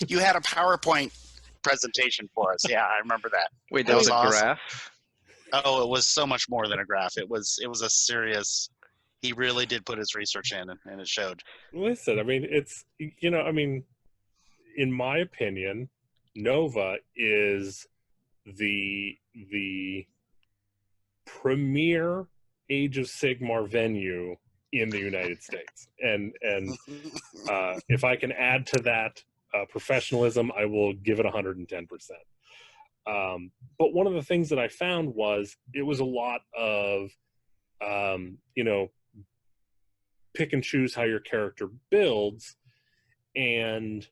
you had a PowerPoint presentation for us. Yeah, I remember that. Wait, that was a awesome graph? Oh, it was so much more than a graph. It was a serious. He really did put his research in, and it showed. Listen, I mean, it's, you know, I mean, in my opinion, Nova is the premier Age of Sigmar venue in the United States, and if I can add to that professionalism, I will give it 110%. But one of the things that I found was it was a lot of, you know, pick and choose how your character builds, and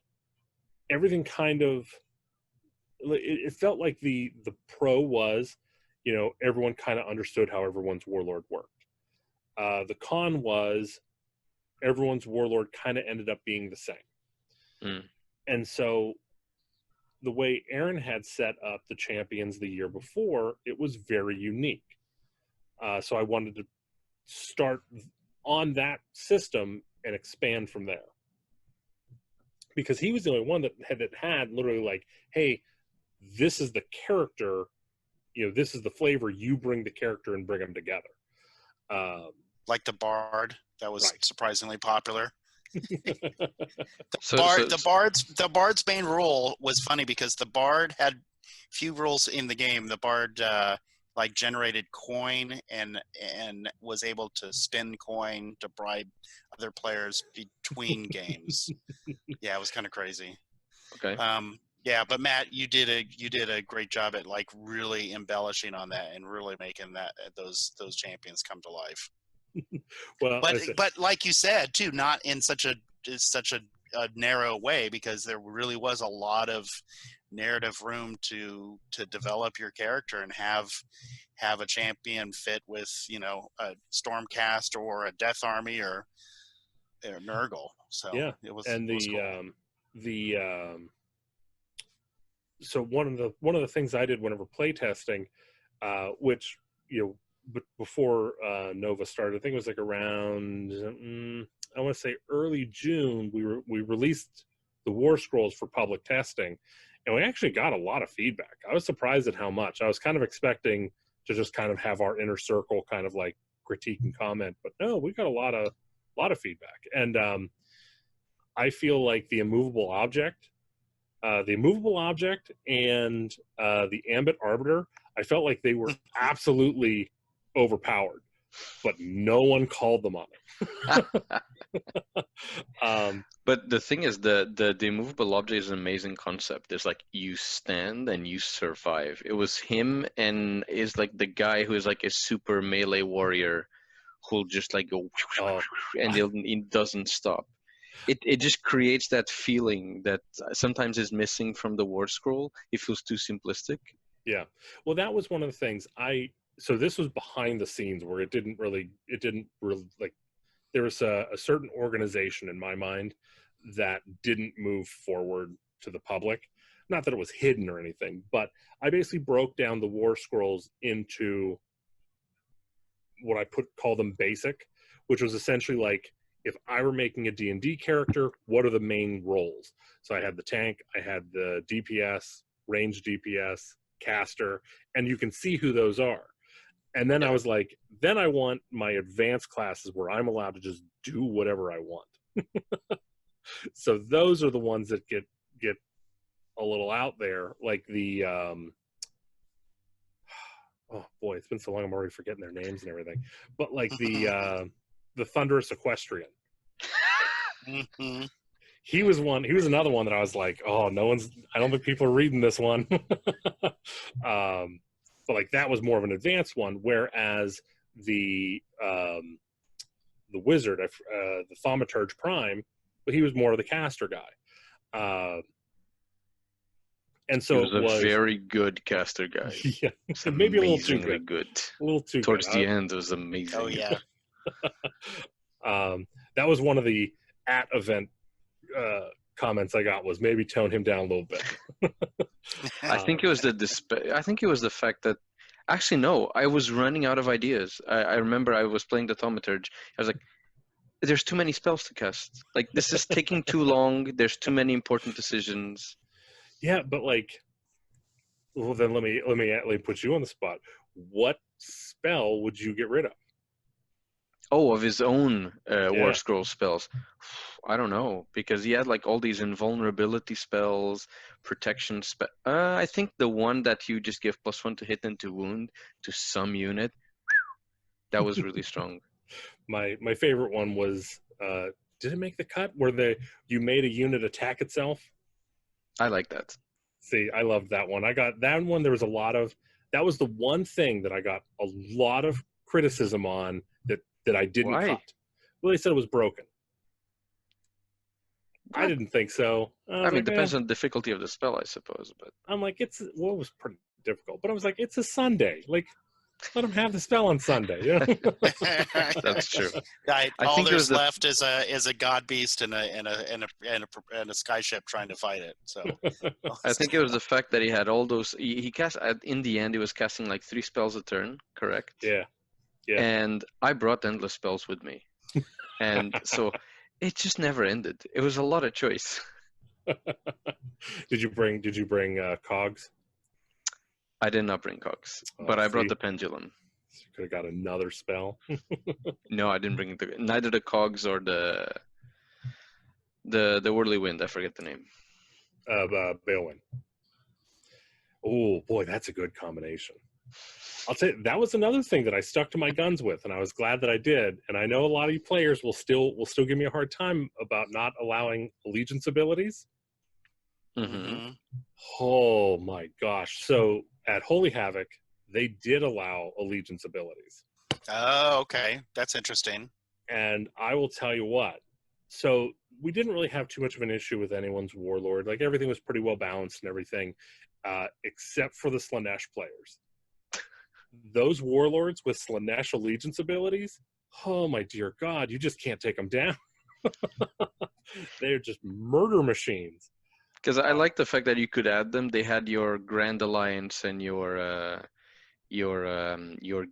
everything kind of, it felt like the pro was, you know, everyone kind of understood how everyone's warlord worked. The con was everyone's warlord kind of ended up being the same. And so the way Aaron had set up the champions the year before, it was very unique. So I wanted to start on that system and expand from there. Because he was the only one that had literally like, hey, this is the character, you know, this is the flavor, you bring the character and bring them together. Like the Bard, that was surprisingly popular. The Bard's main rule was funny because the Bard had few rules in the game. The Bard like generated coin and was able to spend coin to bribe other players between games. Yeah, it was kind of crazy. Okay. Yeah, but Matt, you did a great job at like really embellishing on that and really making that those champions come to life. Well, but like you said too, not in such a narrow way, because there really was a lot of narrative room to develop your character and have a champion fit with, you know, a Stormcast or a Death Army or Nurgle. So yeah, it was and cool. So one of the things I did whenever playtesting, which, you know, before Nova started, I think it was like around I want to say early June, we released the War Scrolls for public testing, and we actually got a lot of feedback. I was surprised at how much. I was kind of expecting to just kind of have our inner circle kind of like critique and comment, but no, we got a lot of feedback. And I feel like the immovable object and the Ambit Arbiter, I felt like they were absolutely overpowered, but no one called them on it. But the thing is, the immovable object is an amazing concept. It's like you stand and you survive. It was him, and is like the guy who is like a super melee warrior who'll just like go and it doesn't stop. It just creates that feeling that sometimes is missing from the War Scroll. It feels too simplistic. Yeah. Well, that was one of the things so this was behind the scenes where it didn't really like, there was a certain organization in my mind that didn't move forward to the public. Not that it was hidden or anything, but I basically broke down the War Scrolls into what I call them basic, which was essentially like, if I were making a D&D character, what are the main roles? So I had the tank, I had the DPS, range DPS, caster, and you can see who those are. And then I was like, then I want my advanced classes where I'm allowed to just do whatever I want. So those are the ones that get a little out there, like the oh boy, it's been so long I'm already forgetting their names and everything. But like the Thunderous Equestrian. Mm-hmm. He was another one that I was like, oh, I don't think people are reading this one. But like that was more of an advanced one, whereas the wizard, the Thaumaturge Prime, but he was more of the caster guy. And so he was a very good caster guy. Yeah, maybe a little too good. A little too Towards good. the end, it was amazing. Oh yeah. That was one of the at-event comments I got, was maybe tone him down a little bit. I think it was the fact that, actually no, I was running out of ideas. I remember I was playing the Thaumaturge. I was like, there's too many spells to cast. Like, this is taking too long. There's too many important decisions. Yeah, but like, well, then let me put you on the spot. What spell would you get rid of? Oh, of his own War Scroll spells. I don't know, because he had like all these invulnerability spells, protection spell. I think the one that you just give +1 to hit and to wound to some unit, that was really strong. My favorite one was, did it make the cut where you made a unit attack itself? I like that. See, I loved that one. I got that one. There was that was the one thing that I got a lot of criticism on that I didn't cut. Well, they said it was broken. I didn't think so. I mean, it depends on the difficulty of the spell, I suppose. But I'm like, it was pretty difficult. But I was like, it's a Sunday. Like, let them have the spell on Sunday. You know? That's true. Right. All there's left is a god beast and a skyship trying to fight it. So I think it was the fact that he had all those. He cast in the end. He was casting like 3 spells a turn. Correct. Yeah. Yeah. And I brought endless spells with me, and so it just never ended. It was a lot of choice. Did you bring cogs? I did not bring cogs, but I brought the pendulum. So you could have got another spell. No, I didn't bring neither the cogs or the whirly wind. I forget the name. Balewind. Oh boy, that's a good combination. I'll tell you, that was another thing that I stuck to my guns with, and I was glad that I did. And I know a lot of you players will still give me a hard time about not allowing allegiance abilities. Mm-hmm. Oh my gosh! So at Holy Havoc, they did allow allegiance abilities. Oh, okay, that's interesting. And I will tell you what, So we didn't really have too much of an issue with anyone's warlord. Like everything was pretty well balanced and everything, except for the Slanesh players. Those warlords with Slanesh allegiance abilities, oh my dear God, you just can't take them down. They're just murder machines. Because I like the fact that you could add them. They had your Grand Alliance and your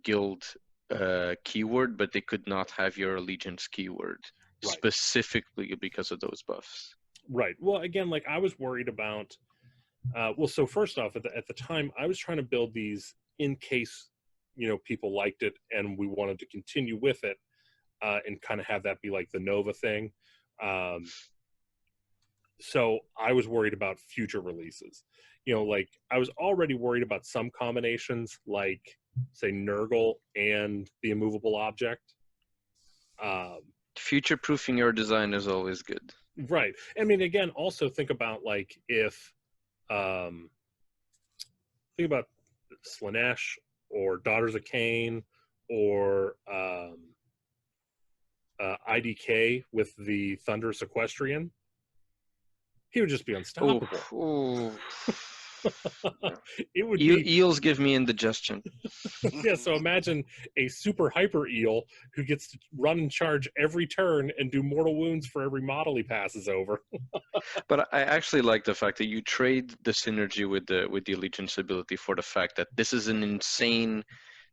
guild keyword, but they could not have your allegiance keyword, Right. specifically because of those buffs. Right. Well, again, like I was worried about. Well, so first off, at the time, I was trying to build these in case, you know, people liked it and we wanted to continue with it, and kind of have that be like the Nova thing. So I was worried about future releases. You know, like I was already worried about some combinations, like say Nurgle and the immovable object. Future-proofing your design is always good. Right. I mean, again, also think about like if, think about Slanesh or Daughters of Cain or IDK with the Thunderous Equestrian. He would just be unstoppable. Ooh. It would be Eels give me indigestion. yeah. So imagine a super hyper eel who gets to run and charge every turn and do mortal wounds for every model he passes over. But I actually like the fact that you trade the synergy with the allegiance ability for the fact that this is an insane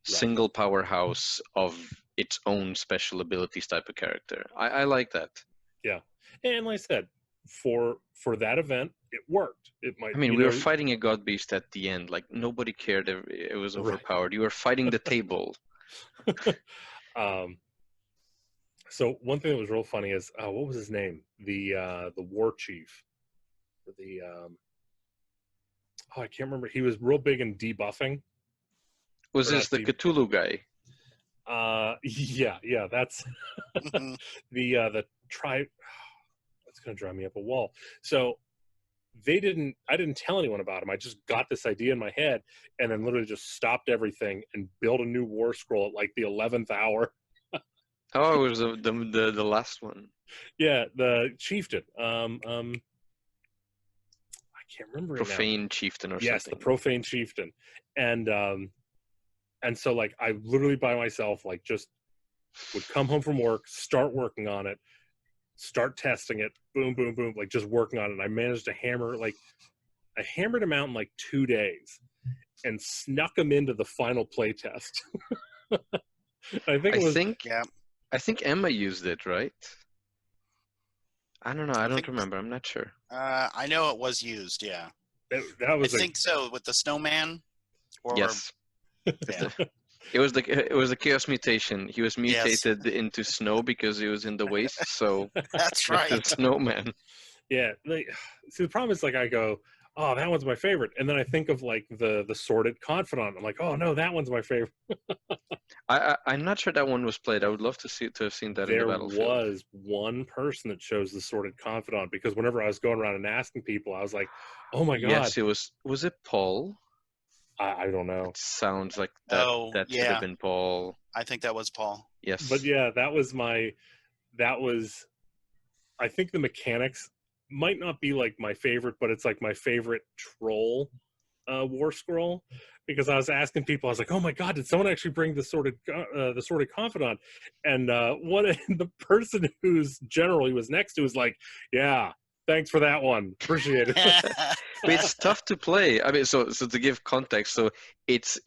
single powerhouse of its own special abilities type of character. I like that. Yeah, and like I said, for that event, it worked. It might. I mean, we were fighting a god beast at the end. Like nobody cared if it was overpowered. Right. You were fighting the table. So one thing that was real funny is what was his name? The war chief. The I can't remember. He was real big in debuffing. Was this the Cthulhu guy? Yeah, that's the tribe. That's gonna drive me up a wall. So I didn't tell anyone about him. I just got this idea in my head and then literally just stopped everything and built a new war scroll at like the 11th hour. Oh, it was the last one. Yeah, the chieftain. I can't remember. Profane chieftain or something. Yes, the profane chieftain. And so like I literally by myself like just would come home from work, start working on it, start testing it, boom, boom, boom, like just working on it. And I managed to I hammered him out in like 2 days and snuck him into the final play test. I think Emma used it, right? I don't know. I don't remember. I'm not sure. I know it was used. Yeah. That was. I think so with the snowman. Or, yes. Yeah. It was the chaos mutation. He was mutated into snow because he was in the waste. So that's right. The snowman. Yeah. See, the problem is like I go, oh, that one's my favorite, and then I think of like the SORDID Confidant. I'm like, oh no, that one's my favorite. I'm not sure that one was played. I would love to have seen that in the battlefield. There was one person that chose the SORDID Confidant because whenever I was going around and asking people, I was like, oh my god. Yes, it was. Was it Paul? I don't know. It sounds like that. That should have been Paul. I think that was Paul. Yes. But yeah, that was. I think the mechanics might not be like my favorite, but it's like my favorite troll war scroll, because I was asking people, I was like, oh my god, did someone actually bring the SORDID Confidant? And the person whose general he was next to was like, yeah, thanks for that one, appreciate it. But it's tough to play. I mean, so to give context, so it's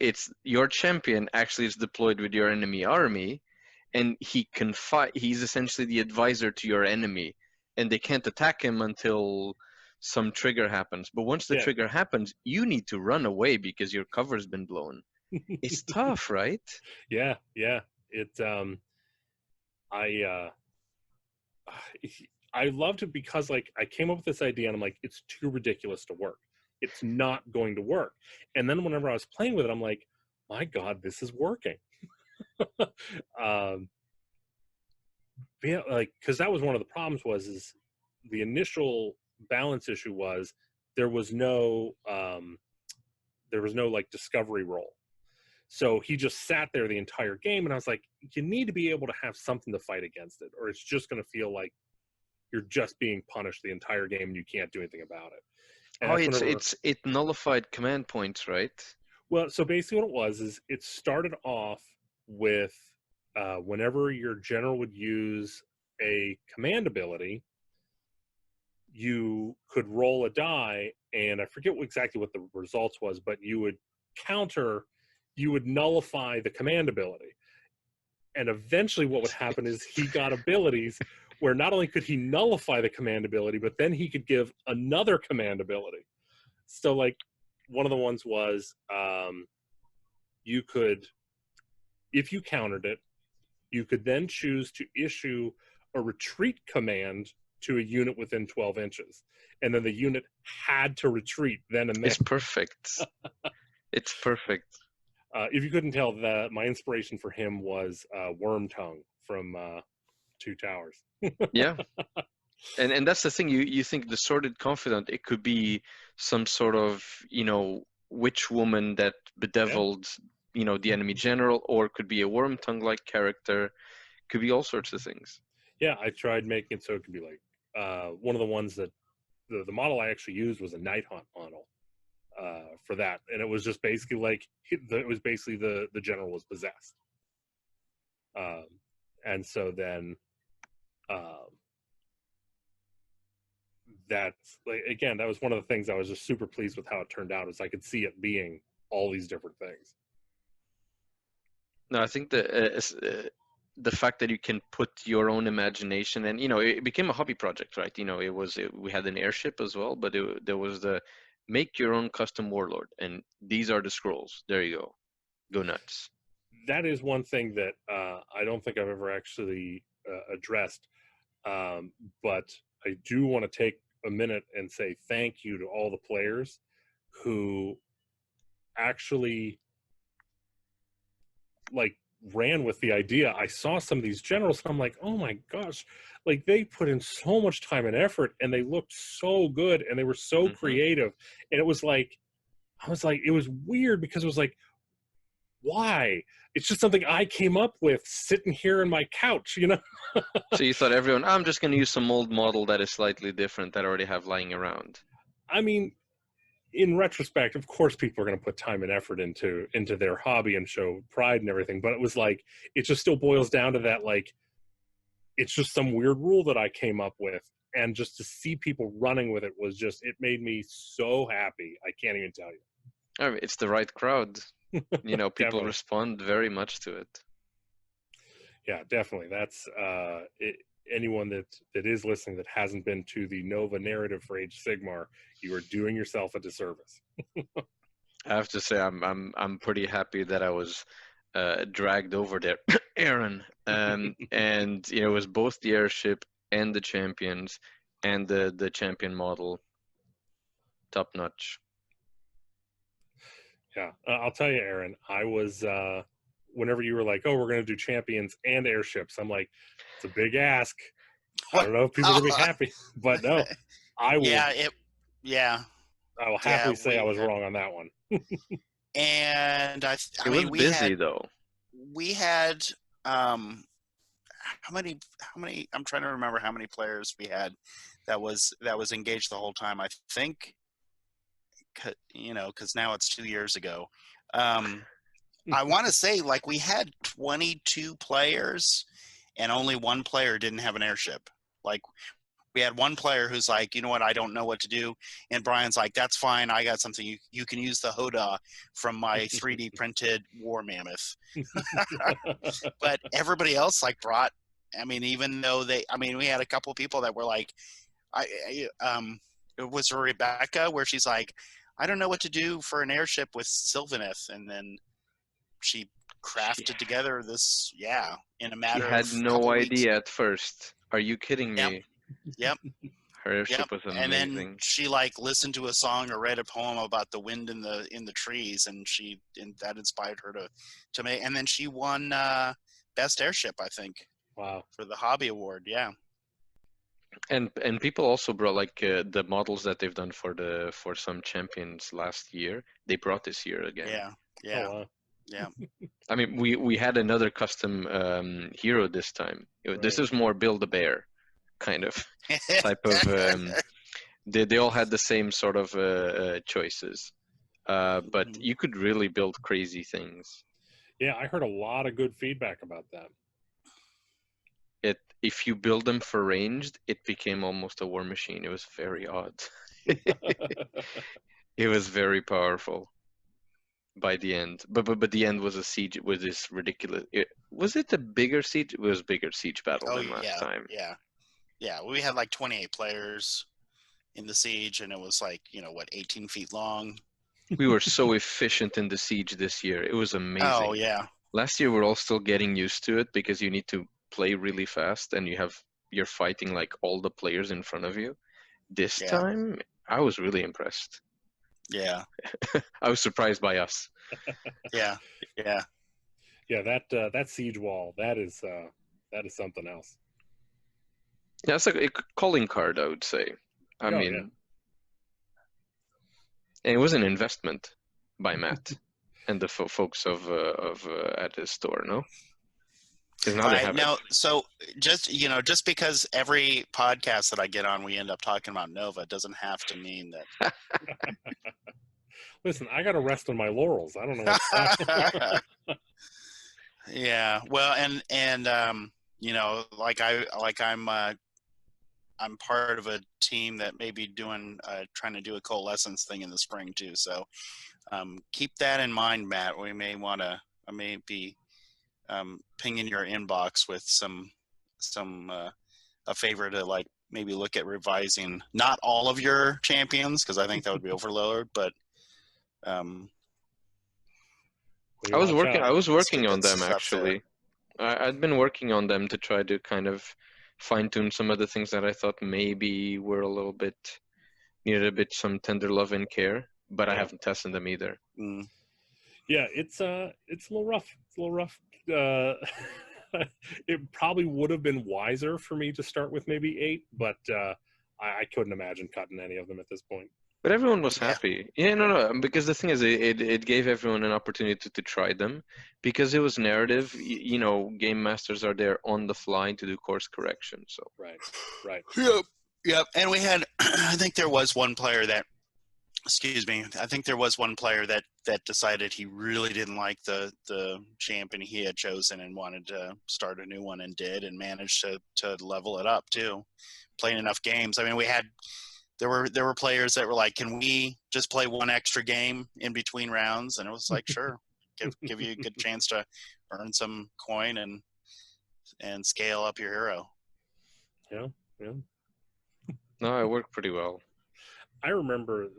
your champion actually is deployed with your enemy army, and he can fight. He's essentially the advisor to your enemy, and they can't attack him until some trigger happens. But once the trigger happens, you need to run away because your cover's been blown. It's tough, right? Yeah. It. I loved it because like I came up with this idea and I'm like, it's too ridiculous to work. It's not going to work. And then whenever I was playing with it, I'm like, my god, this is working. Yeah, like because that was one of the problems is the initial balance issue was there was no like discovery roll. So he just sat there the entire game, and I was like, you need to be able to have something to fight against it, or it's just going to feel like you're just being punished the entire game and you can't do anything about it. And Oh, that's whenever, it nullified command points, right? well, so basically what it was is it started off with whenever your general would use a command ability, you could roll a die, and I forget exactly what the results was, but you would nullify the command ability. And eventually what would happen is he got abilities where not only could he nullify the command ability, but then he could give another command ability. So like one of the ones was you could, if you countered it, you could then choose to issue a retreat command to a unit within 12 inches. And then the unit had to retreat then and there. It's perfect. It's perfect. If you couldn't tell, that my inspiration for him was Worm Tongue from Two Towers. Yeah. And that's the thing. You think the Sordid Confidant, it could be some sort of, witch woman that bedeviled, the enemy general, or it could be a Worm Tongue-like character. Could be all sorts of things. Yeah, I tried making it so it could be like one of the ones that the model I actually used was a Night Hunt model for that, and it was just basically like the general was possessed, and so then that's like, again, that was one of the things I was just super pleased with how it turned out, is I could see it being all these different things. No, I think the fact that you can put your own imagination, and it became a hobby project, right? We had an airship as well, but there was the make your own custom warlord, and these are the scrolls. There you go nuts. That is one thing that I don't think I've ever actually addressed, but I do want to take a minute and say thank you to all the players who actually ran with the idea. I saw some of these generals and I'm like, oh my gosh, like they put in so much time and effort and they looked so good and they were so creative. And it was like, it was weird because it was like, why? It's just something I came up with sitting here in my couch, So you thought I'm just going to use some old model that is slightly different that I already have lying around. I mean, in retrospect, of course, people are going to put time and effort into their hobby and show pride and everything. But it was like, it just still boils down to that, like, it's just some weird rule that I came up with. And just to see people running with it was just, it made me so happy. I can't even tell you. I mean, it's the right crowd. People respond very much to it. Yeah, definitely. That's anyone that is listening that hasn't been to the Nova narrative for Age of Sigmar, you are doing yourself a disservice. I have to say, I'm pretty happy that I was dragged over there, Aaron. And it was both the airship and the champions and the champion model, top notch. Yeah, I'll tell you, Aaron, I was whenever you were like, oh, we're going to do champions and airships, I'm like, it's a big ask. I don't know if people are going to be happy, but no, I will. I will happily say I was wrong on that one. And I it mean, was busy though. We had how many? I'm trying to remember how many players we had that was engaged the whole time. I think, because now it's 2 years ago. I want to say like we had 22 players, and only one player didn't have an airship. Like, we had one player who's like, you know what, I don't know what to do. And Brian's like, that's fine. I got something. You can use the Hoda from my 3D printed war mammoth. But everybody else brought, even though we had a couple of people that were like, it was Rebecca where she's like, I don't know what to do for an airship with Sylvaneth. And then she crafted together this, in a matter of She had no idea at first. Are you kidding me? Yep. Her airship was amazing. And then she listened to a song or read a poem about the wind in the trees, and that inspired her to make. And then she won best airship, I think. Wow. For the hobby award, yeah. And people also brought the models that they've done for some champions last year. They brought this year again. Yeah. Oh, wow. Yeah. We had another custom hero this time. Right. This is more Build a Bear. kind of type of. They all had the same sort of choices, but you could really build crazy things. Yeah, I heard a lot of good feedback about that. If you build them for ranged, it became almost a war machine. It was very odd. It was very powerful by the end, but the end was a siege with this ridiculous. Was it a bigger siege? It was a bigger siege battle than last time. Yeah. We had like 28 players in the siege, and it was like 18 feet long. We were so efficient in the siege this year. It was amazing. Oh yeah. Last year we're all still getting used to it because you need to play really fast and you're fighting like all the players in front of you. This time I was really impressed. Yeah. I was surprised by us. Yeah. That siege wall, that is something else. Yeah, it's like a calling card, I would say. I mean, and it was an investment by Matt and the folks of at his store, no? No, so just because every podcast that I get on, we end up talking about Nova, doesn't have to mean that. Listen, I got to rest on my laurels. I don't know what's Yeah, well, and I'm part of a team that may be trying to do a coalescence thing in the spring too. So keep that in mind, Matt. I may be pinging your inbox with a favor to like maybe look at revising not all of your champions, because I think that would be overload, but I was working on them actually. I'd been working on them to try to kind of fine-tune some of the things that I thought maybe were a little bit needed some tender love and care, but I haven't tested them either. Yeah, it's a little rough. It's a little rough. It probably would have been wiser for me to start with maybe 8, but I couldn't imagine cutting any of them at this point. But everyone was happy. Yeah, no, because the thing is, it gave everyone an opportunity to try them, because it was narrative. Game masters are there on the fly to do course correction. So right. Yep. And we had, I think there was one player that, that decided he really didn't like the champion he had chosen and wanted to start a new one, and did, and managed to level it up too, playing enough games. I mean, there were players that were like, can we just play one extra game in between rounds? And it was like, sure, give you a good chance to earn some coin and scale up your hero. Yeah. No, it worked pretty well. I remember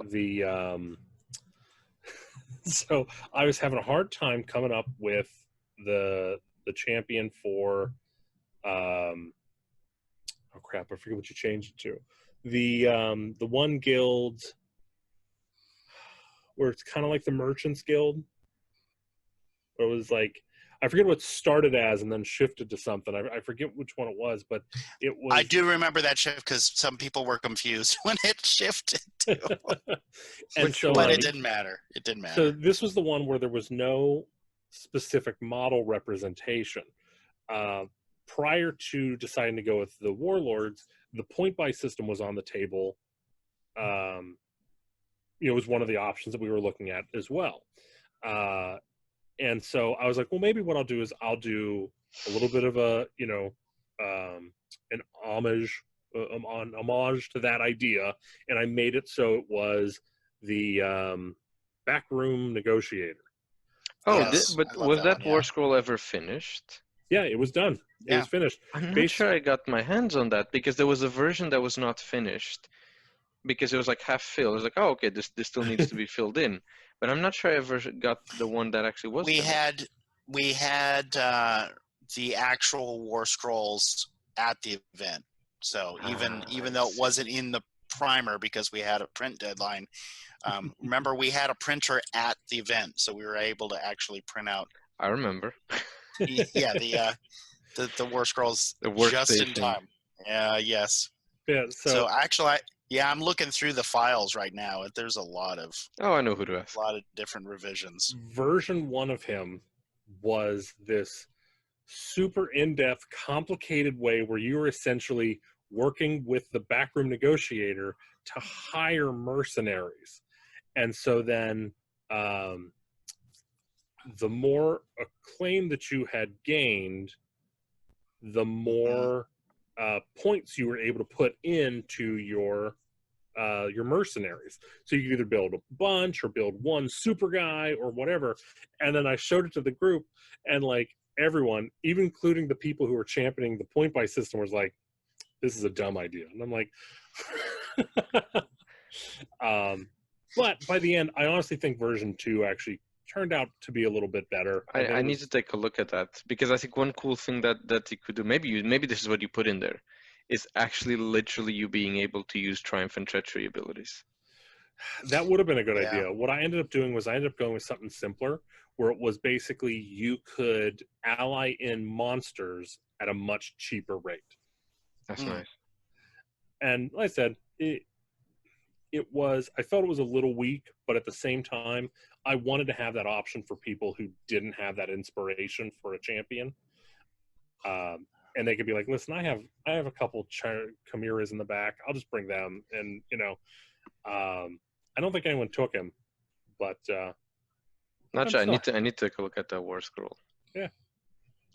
so I was having a hard time coming up with the champion for oh crap, I forget what you changed it to. The one guild where it's kind of like the Merchants Guild. It was like, I forget what it started as and then shifted to something. I forget which one it was, but it was. I do remember that shift because some people were confused when it shifted to. But it didn't matter. It didn't matter. So this was the one where there was no specific model representation. Prior to deciding to go with the Warlords, the point buy system was on the table. It was one of the options that we were looking at as well. And so I was like, well, maybe what I'll do is I'll do a little bit of a, an homage to that idea. And I made it so it was the backroom negotiator. Oh, yes, but was that war scroll ever finished? Yeah, it was done. It was finished. I'm not sure I got my hands on that, because there was a version that was not finished because it was like half filled. I was like, oh, okay, this still needs to be filled in. But I'm not sure I ever got the one that actually was finished. We had the actual war scrolls at the event. So even though it wasn't in the primer because we had a print deadline, remember we had a printer at the event, so we were able to actually print out. I remember. Yeah, the war scrolls just in time. Yes. Yeah. So actually, I'm looking through the files right now. There's a lot of. Oh, I know who to ask. A lot of different revisions. Version 1 of him was this super in-depth, complicated way where you were essentially working with the backroom negotiator to hire mercenaries. And so then the more acclaim that you had gained, the more points you were able to put into your mercenaries. So you could either build a bunch or build one super guy or whatever. And then I showed it to the group, and like everyone, even including the people who were championing the point buy system, was like, this is a dumb idea. And I'm like, but by the end, I honestly think version 2 actually turned out to be a little bit better. I need to take a look at that, because I think one cool thing that you could do, maybe this is what you put in there, is actually literally you being able to use Triumph and Treachery abilities. That would have been a good idea. What I ended up doing was I ended up going with something simpler, where it was basically you could ally in monsters at a much cheaper rate. That's nice. And like I said, I felt it was a little weak, but at the same time, I wanted to have that option for people who didn't have that inspiration for a champion. And they could be like, listen, I have a couple chimeras in the back. I'll just bring them. And, I don't think anyone took him, but not sure. I need to take a look at that war scroll. Yeah.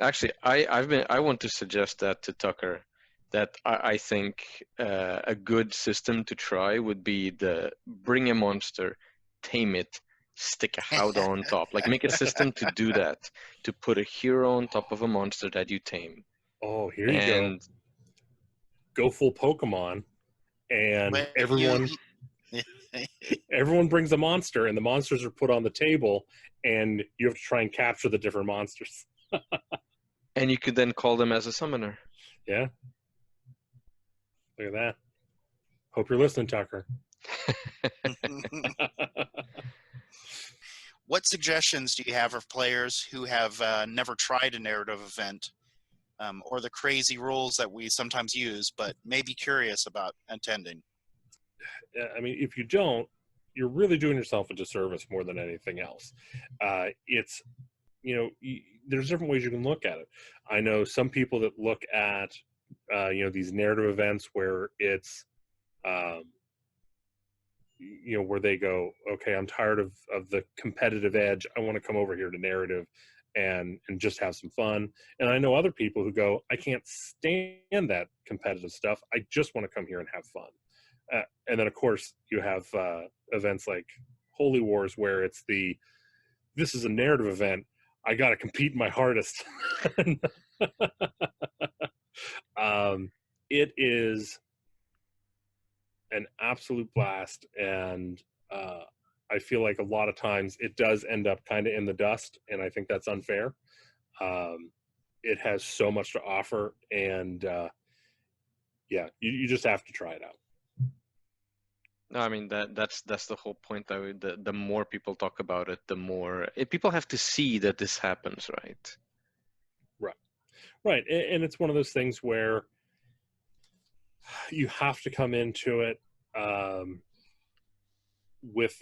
Actually, I want to suggest that to Tucker, that I think a good system to try would be the bring a monster, tame it, stick a howdah on top. Like, make a system to do that, to put a hero on top of a monster that you tame. Oh, here you go. Go full Pokemon, and everyone brings a monster, and the monsters are put on the table, and you have to try and capture the different monsters. And you could then call them as a summoner. Yeah. Look at that. Hope you're listening, Tucker. What suggestions do you have for players who have never tried a narrative event, or the crazy rules that we sometimes use, but may be curious about attending? I mean, if you don't, you're really doing yourself a disservice more than anything else. It's, there's different ways you can look at it. I know some people that look at, these narrative events where it's, where they go, okay, I'm tired of the competitive edge. I want to come over here to narrative and just have some fun. And I know other people who go, I can't stand that competitive stuff. I just want to come here and have fun. And then, of course, you have events like Holy Wars, where it's this is a narrative event. I got to compete my hardest. It is an absolute blast, and I feel like a lot of times it does end up kind of in the dust, and I think that's unfair. It has so much to offer, and you just have to try it out. No, I mean that's the whole point. The more people talk about it, the more people have to see that this happens, right? Right, and it's one of those things where you have to come into it with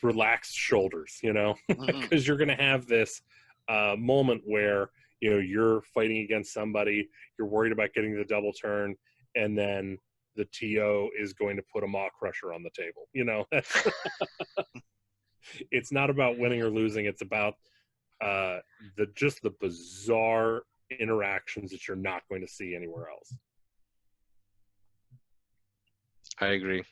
relaxed shoulders, because you're going to have this moment where you're fighting against somebody, you're worried about getting the double turn, and then the TO is going to put a Maw Crusher on the table. It's not about winning or losing. It's about the bizarre interactions that you're not going to see anywhere else. I agree.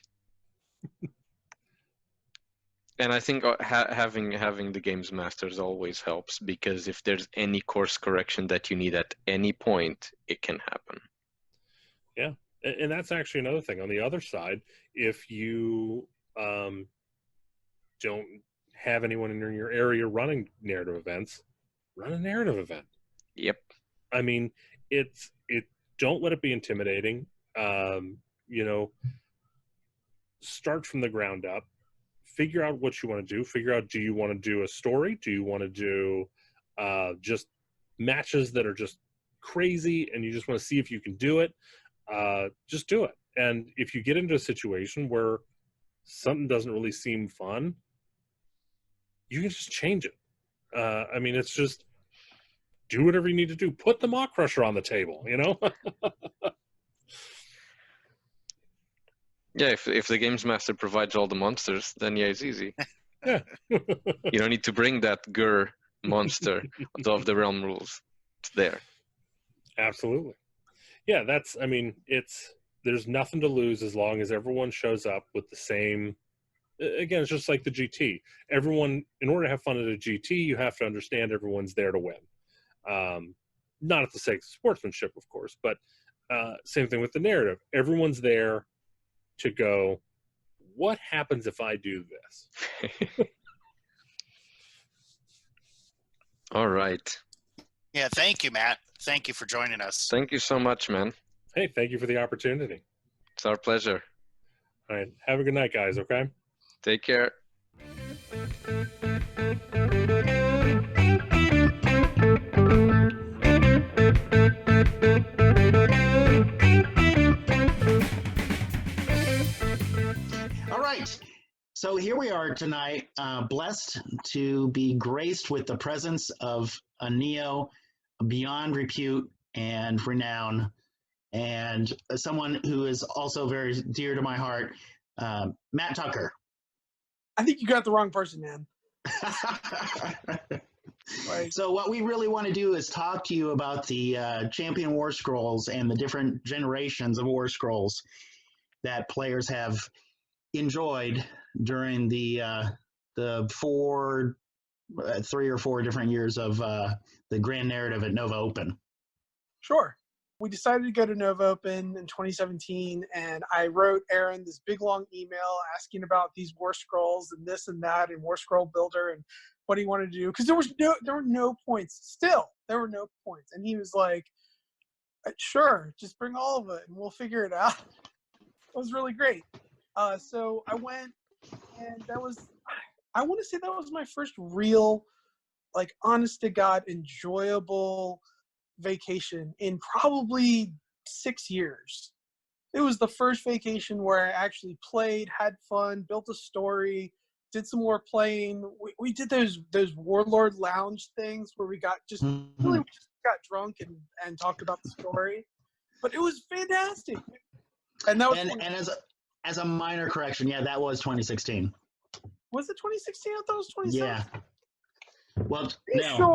And I think having the games masters always helps, because if there's any course correction that you need at any point, it can happen. Yeah, and that's actually another thing. On the other side, if you don't have anyone in your area running narrative events, run a narrative event. Yep. I mean, don't let it be intimidating. Start from the ground up. Figure out what you want to do. Figure out, do you want to do a story? Do you want to do just matches that are just crazy and you just want to see if you can do it? Just do it. And if you get into a situation where something doesn't really seem fun, you can just change it. I mean, it's just do whatever you need to do. Put the Maw Crusher on the table, Yeah, if the games master provides all the monsters, then yeah, it's easy. Yeah. You don't need to bring that Gur monster of the realm rules. It's there. Absolutely. Yeah, there's nothing to lose as long as everyone shows up with the same. Again, it's just like the GT. Everyone, in order to have fun at a GT, you have to understand everyone's there to win. Not at the sake of sportsmanship, of course, but same thing with the narrative. Everyone's there to go, what happens if I do this? All right. Yeah, thank you, Matt. Thank you for joining us. Thank you so much, man. Hey, thank you for the opportunity. It's our pleasure. All right. Have a good night, guys, okay? Take care. All right. So here we are tonight, blessed to be graced with the presence of a Neo beyond repute and renown, and someone who is also very dear to my heart, Matt Tucker. I think you got the wrong person, man. Like, So what we really want to do is talk to you about the Champion War Scrolls and the different generations of War Scrolls that players have enjoyed during the 3 or 4 different years of the Grand Narrative at Nova Open. sure. We decided to go to Nova Open in 2017, and I wrote Aaron this big long email asking about these war scrolls and this and that and War Scroll Builder and what he wanted to do, because there were no points. Still, there were no points, and he was like, "Sure, just bring all of it, and we'll figure it out." It was really great. So I went, and I want to say that was my first real, like, honest to God, enjoyable vacation in probably 6 years. It was the first vacation where I actually played, had fun, built a story, did some more playing. We did those Warlord Lounge things where we got just really just got drunk and talked about the story. But it was fantastic. And that was And as a minor correction, yeah, that was 2016. Was it 2016? I thought it was 2017. Yeah. Well, You no, sure?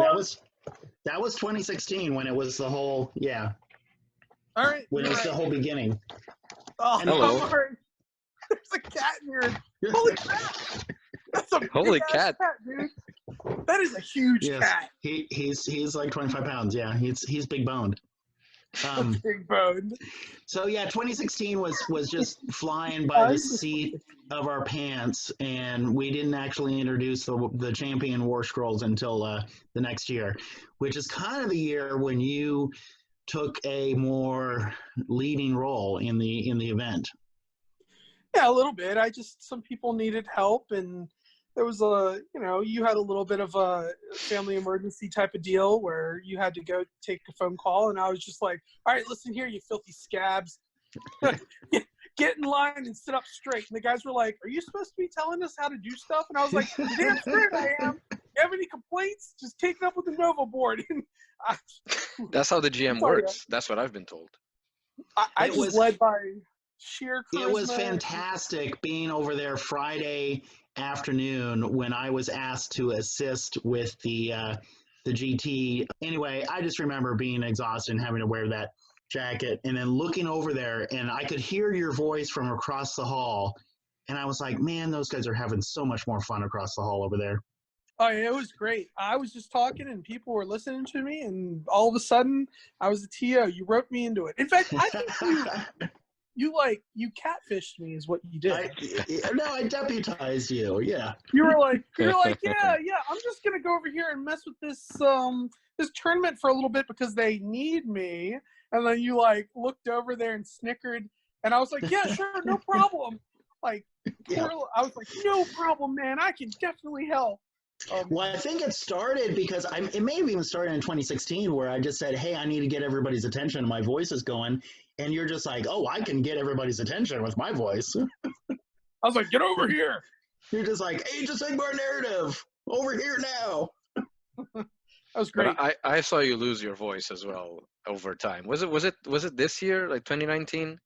that was 2016 when it was the whole All right. when it you're was the right. whole beginning. Oh, Hello. I'm sorry. There's a cat in here. Holy crap! That's a Holy big-ass cat. dude. That is a huge Yes, cat. he's like 25 pounds. Yeah, he's big boned. Big boned. So yeah, 2016 was just flying by the seat of our pants, and we didn't actually introduce the Champion War Scrolls until the next year, which is kind of the year when you took a more leading role in the event. Yeah, a little bit. Some people needed help, and there was you had a little bit of a family emergency type of deal where you had to go take a phone call, and I was just like, all right, listen here, you filthy scabs. Get in line and sit up straight. And the guys were like, are you supposed to be telling us how to do stuff? And I was like, damn straight I am. You have any complaints? Just take it up with the Nova board. That's how the GM works. That's what I've been told. I just led by sheer charisma. It was fantastic being over there Friday afternoon when I was asked to assist with the GT. Anyway, I just remember being exhausted and having to wear that jacket, and then looking over there, and I could hear your voice from across the hall, and I was like, man, those guys are having so much more fun across the hall over there. Oh, yeah, it was great. I was just talking, and people were listening to me, and all of a sudden, I was a TO. You roped me into it. In fact, I think you catfished me is what you did. I deputized you. Yeah. You were like, yeah, I'm just gonna go over here and mess with this this tournament for a little bit because they need me. And then you like looked over there and snickered, and I was like, yeah, sure, no problem. Like, Yeah. I was like, no problem, man. I can definitely help. Well, I think it started because it may have even started in 2016 where I just said, hey, I need to get everybody's attention. And my voice is going. And you're just like, oh, I can get everybody's attention with my voice. I was like, get over here. You're just like, Age of Sigmar narrative over here now. That was great. But I saw you lose your voice as well over time. Was it this year, like 2019,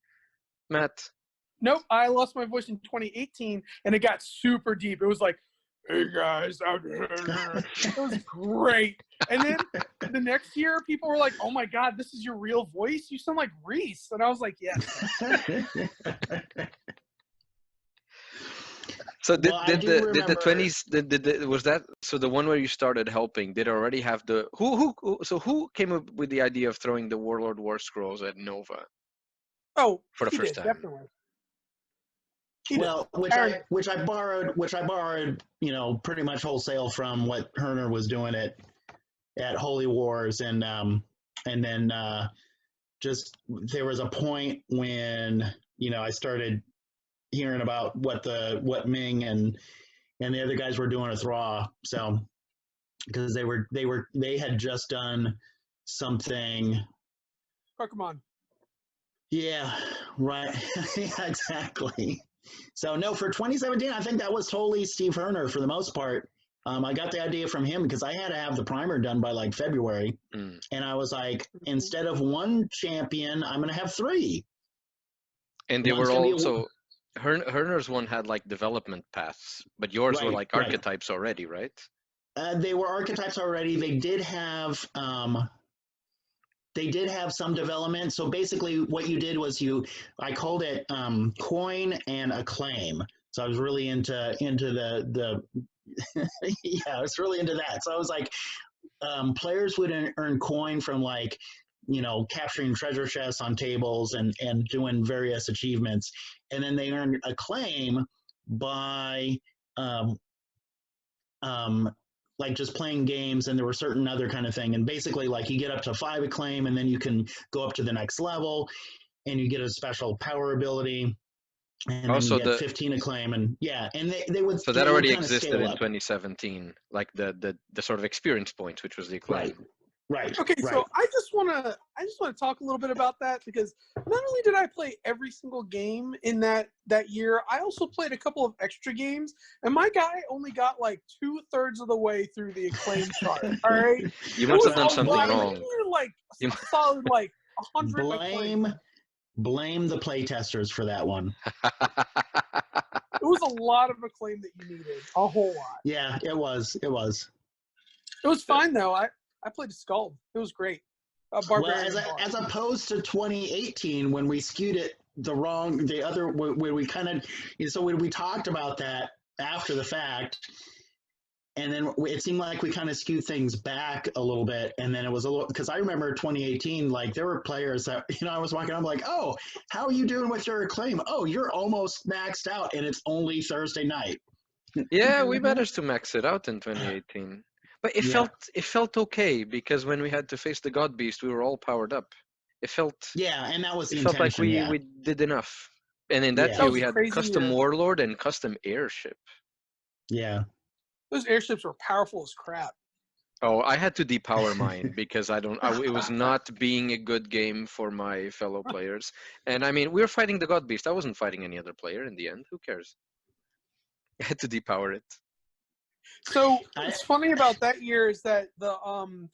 Matt? Nope, I lost my voice in 2018, and it got super deep. It was like, "Hey guys," it was great. And then the next year, people were like, "Oh my God, this is your real voice? You sound like Reese." And I was like, "Yes." So did Well, the 20s was that so the one where you started helping did already have the who came up with the idea of throwing the Warlord War Scrolls at Nova? Oh, for the first time. Definitely. Well, which I borrowed, you know, pretty much wholesale from what Herner was doing at Holy Wars, and then just there was a point when, you know, I started hearing about what Ming and the other guys were doing with Raw, so because they had just done something. Pokemon. Yeah, right. Yeah, exactly. So no, for 2017, I think that was totally Steve Herner for the most part. I got the idea from him because I had to have the primer done by like February, and I was like, instead of one champion, I'm going to have 3. And they were also Herner's one had like development paths, but yours were like archetypes already, right? They were archetypes already. They did have some development. So basically what you did was I called it coin and acclaim. So I was really into the yeah, I was really into that. So I was like, players would earn coin from, like, you know, capturing treasure chests on tables and doing various achievements. And then they earned acclaim by like just playing games, and there were certain other kind of thing. And basically, like, you get up to 5 acclaim, and then you can go up to the next level, and you get a special power ability, and then you get 15 acclaim, and yeah, and they would. So that already existed in 2017, like the sort of experience points, which was the acclaim. Right. Okay, so I just want to talk a little bit about that, because not only did I play every single game in that year, I also played a couple of extra games, and my guy only got like 2/3 of the way through the acclaim chart. All right, you must have done something wrong. Like solid like 100. Blame the playtesters for that one. It was a lot of acclaim that you needed, a whole lot. Yeah, it was. It was fine though. I played a Scald. It was great. Well, as opposed to 2018, when we skewed it where we kind of, so when we talked about that after the fact, and then it seemed like we kind of skewed things back a little bit, and then it was a little, because I remember 2018, like, there were players that, you know, I was walking around like, oh, how are you doing with your acclaim? Oh, you're almost maxed out, and it's only Thursday night. Yeah, we managed to max it out in 2018. But it felt okay, because when we had to face the God Beast, we were all powered up. It felt and that was the intention. Felt like we did enough. And in that year, we had custom Warlord and custom airship. Yeah, those airships were powerful as crap. Oh, I had to depower mine because it was not being a good game for my fellow players. And I mean, we were fighting the God Beast. I wasn't fighting any other player in the end. Who cares? I had to depower it. So what's funny about that year is that on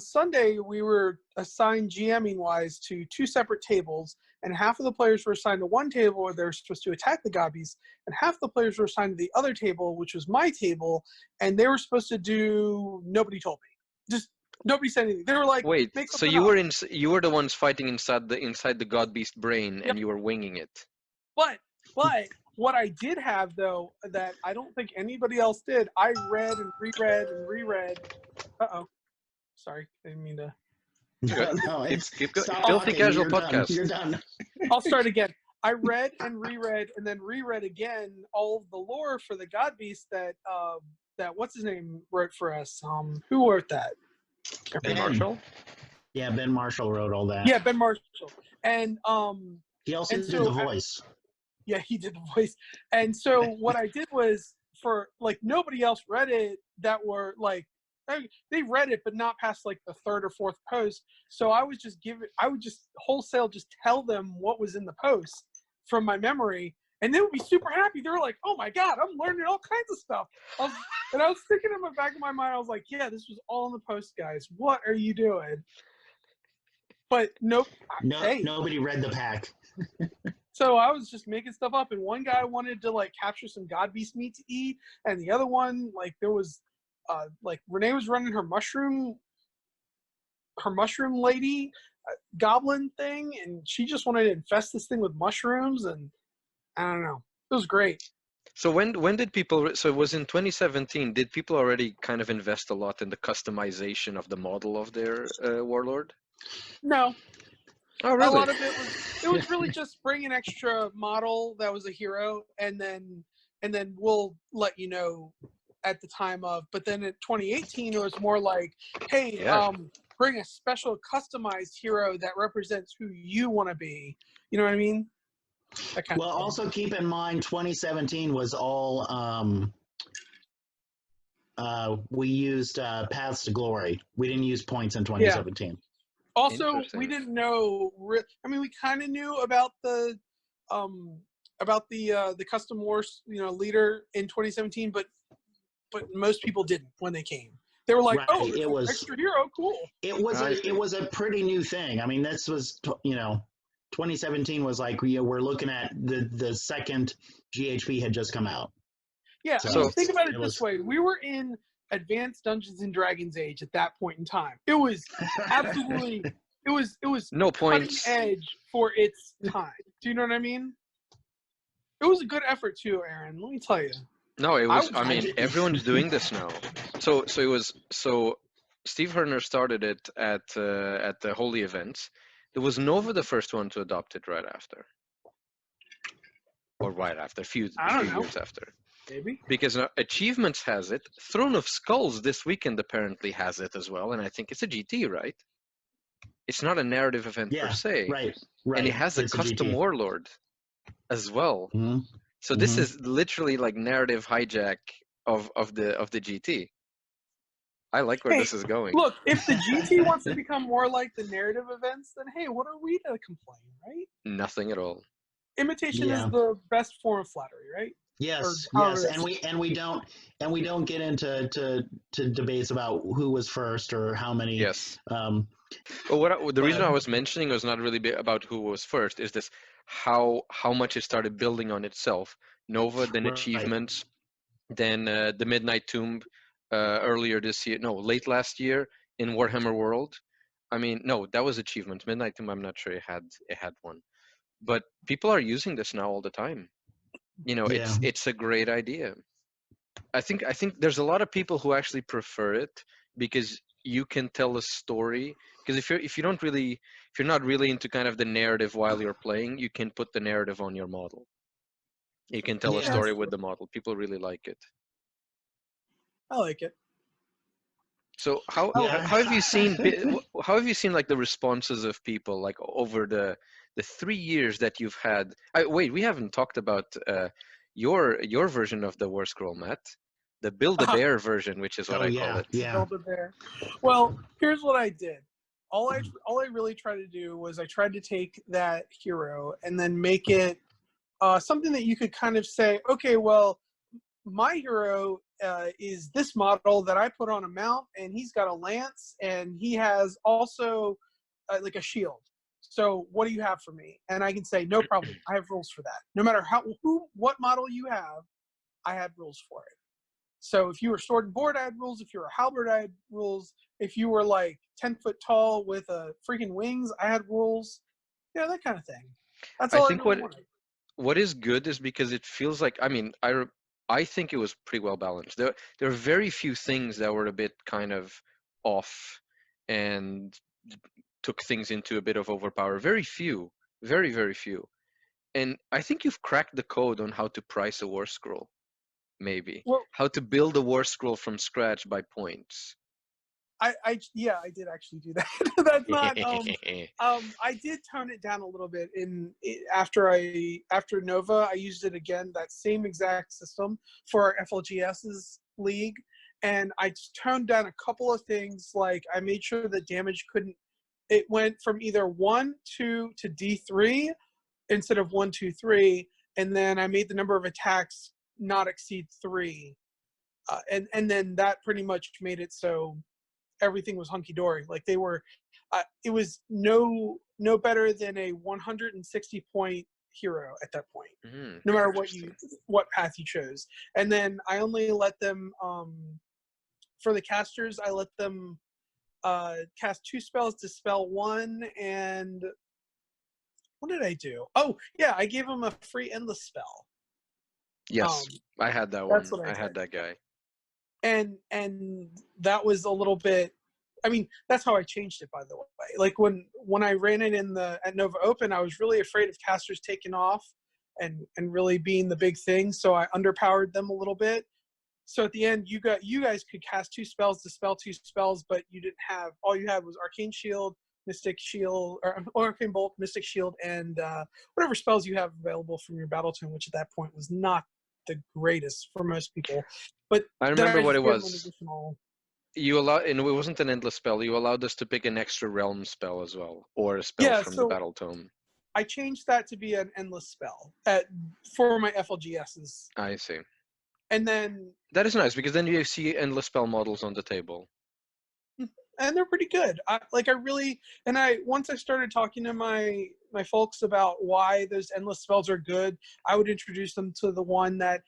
Sunday we were assigned GMing wise to 2 separate tables, and half of the players were assigned to one table where they were supposed to attack the God Beast, and half the players were assigned to the other table, which was my table, and they were supposed to do. Nobody told me. Just nobody said anything. They were like, "Wait, so you were the ones fighting inside the God Beast brain, and you were winging it." But what I did have, though, that I don't think anybody else did, I read and reread and reread. Uh-oh. Sorry. I didn't mean to. No, keep going. Filthy Casual Podcast. You're done. I'll start again. I read and reread and then reread again all of the lore for the God Beast that what's his name wrote for us. Who wrote that? Ben Marshall? Yeah, Ben Marshall wrote all that. Yeah, Ben Marshall. And he also did the voice. Yeah, he did the voice. And so what I did was, for like, nobody else read it that were like, they read it but not past like the 3rd or 4th post. So I would just wholesale just tell them what was in the post from my memory, and they would be super happy. They were like, oh my God, I'm learning all kinds of stuff. And I was thinking in the back of my mind, I was like, yeah, this was all in the post, guys. What are you doing? But nobody read the pack. So I was just making stuff up, and one guy wanted to like capture some god beast meat to eat, and the other one, like there was, like Renee was running her mushroom lady goblin thing, and she just wanted to infest this thing with mushrooms, and I don't know, it was great. So when did people? So it was in 2017. Did people already kind of invest a lot in the customization of the model of their warlord? No, Oh, a really? lot of it was really just bring an extra model that was a hero, and then we'll let you know at the time of. But then in 2018, it was more like, hey, Yeah. bring a special customized hero that represents who you want to be. You know what I mean? That kind Well, of thing. also keep in mind, 2017 was all we used paths to glory. We didn't use points in 2017. Also, we Interesting. didn't know. I mean, we kind of knew about the custom wars, leader in 2017, but most people didn't when they came. They were like, Right, "Oh, it it's an was- extra hero, cool." It was I see. it was a pretty new thing. I mean, this was 2017 was like we're looking at the second GHP had just come out. Yeah, I So mean, think about it it this was- way: we were in Advanced Dungeons and Dragons age at that point in time. It was absolutely, it was No cutting points. edge for its time. Do you know what I mean? It was a good effort too, Aaron. Let me tell you. No, it was. I mean, I- everyone's doing this now. So it was. So Steve Herner started it at the Holy Events. It was Nova the first one to adopt it right after, or right after, a few I don't know. years after. Maybe. Because Achievements has it. Throne of Skulls this weekend apparently has it as well, and I think it's a GT, right? It's not a narrative event per Yeah, se, right. and it has a It's custom GT. warlord as well. Mhm. So this is literally like narrative hijack of the GT. I like where Hey, this is going. Look, if the GT wants to become more like the narrative events, then hey, what are we to complain, right? Nothing at all. Imitation Yeah. is the best form of flattery, right? Yes, Or however yes, that's- and we don't get into to debates about who was first or how many. Yes. Um, Well, the reason but- I was mentioning was not really about who was first. Is this how much it started building on itself? Nova, then Right. Achievements, then the Midnight Tomb earlier this year. No, late last year in Warhammer World. I mean, no, that was Achievements. Midnight Tomb, I'm not sure it had one, but people are using this now all the time. Yeah. It's a great idea. I think there's a lot of people who actually prefer it because you can tell a story. Because if you're not really into kind of the narrative while you're playing, you can put the narrative on your model. You can tell a Yeah. story with the model. People really like it. I like it. So how Yeah. have you seen like the responses of people like over the 3 years that you've had? Wait, we haven't talked about your version of the War Scroll, Matt. The Build a Bear version, which is what I call it. Yeah. Build it there. Well, here's what I did. All I really tried to do was I tried to take that hero and then make it something that you could kind of say, okay, well, my hero is this model that I put on a mount, and he's got a lance, and he has also like a shield. So what do you have for me? And I can say, no problem. I have rules for that. No matter what model you have, I had rules for it. So if you were sword and board, I had rules. If you were a halberd, I had rules. If you were like 10 foot tall with freaking wings, I had rules. Yeah, that kind of thing. That's all I think really wanted. what is good is because it feels like, I mean, I think it was pretty well balanced. There are very few things that were a bit kind of off and took things into a bit of overpower. Very few, very very few. And I think you've cracked the code on how to price a war scroll. Maybe Well, how to build a war scroll from scratch by points. I did actually do that. That's not I did tone it down a little bit after Nova. I used it again, that same exact system for our FLGS's league, and I toned down a couple of things. Like I made sure that damage it went from either 1, 2 to D3 instead of 1, 2, 3, and then I made the number of attacks not exceed 3, and then that pretty much made it so everything was hunky-dory. Like they were it was no better than a 160 point hero at that point, Mm, no matter interesting. what path you chose. And then I only let them for the casters, I let them cast 2 spells, dispel 1, and what did I do? Oh yeah, I gave them a free endless spell. Yes, I had that That's one. what I I had did. that guy. And that was a little bit, I mean, that's how I changed it, by the way. Like when I ran it at Nova Open, I was really afraid of casters taking off and really being the big thing, so I underpowered them a little bit. So at the end, you guys could cast 2 spells, dispel 2 spells, but you didn't have, all you had was Arcane Shield, Mystic Shield, or Arcane Bolt, Mystic Shield, and whatever spells you have available from your battle tome, which at that point was not the greatest for most people. But I then remember what just it gave them an was. additional. You allowed, and it wasn't an endless spell. You allowed us to pick an extra realm spell as well, or a spell Yeah, from the so battle tome. I changed that to be an endless spell for my FLGSs. I see. And then, That is nice because then you see endless spell models on the table. and they're pretty good. Once I started talking to my folks about why those endless spells are good, I would introduce them to the one that,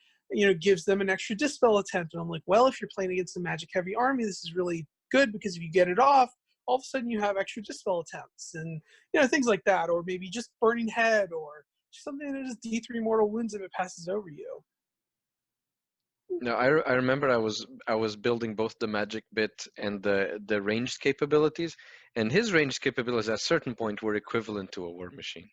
gives them an extra dispel attempt. And I'm like, well, if you're playing against a magic heavy army, this is really good because if you get it off, all of a sudden you have extra dispel attempts and things like that, or maybe just burning head, or something that is D3 mortal wounds if it passes over you. No, I remember I was building both the magic bit and the ranged capabilities, and his ranged capabilities at a certain point were equivalent to a war machine.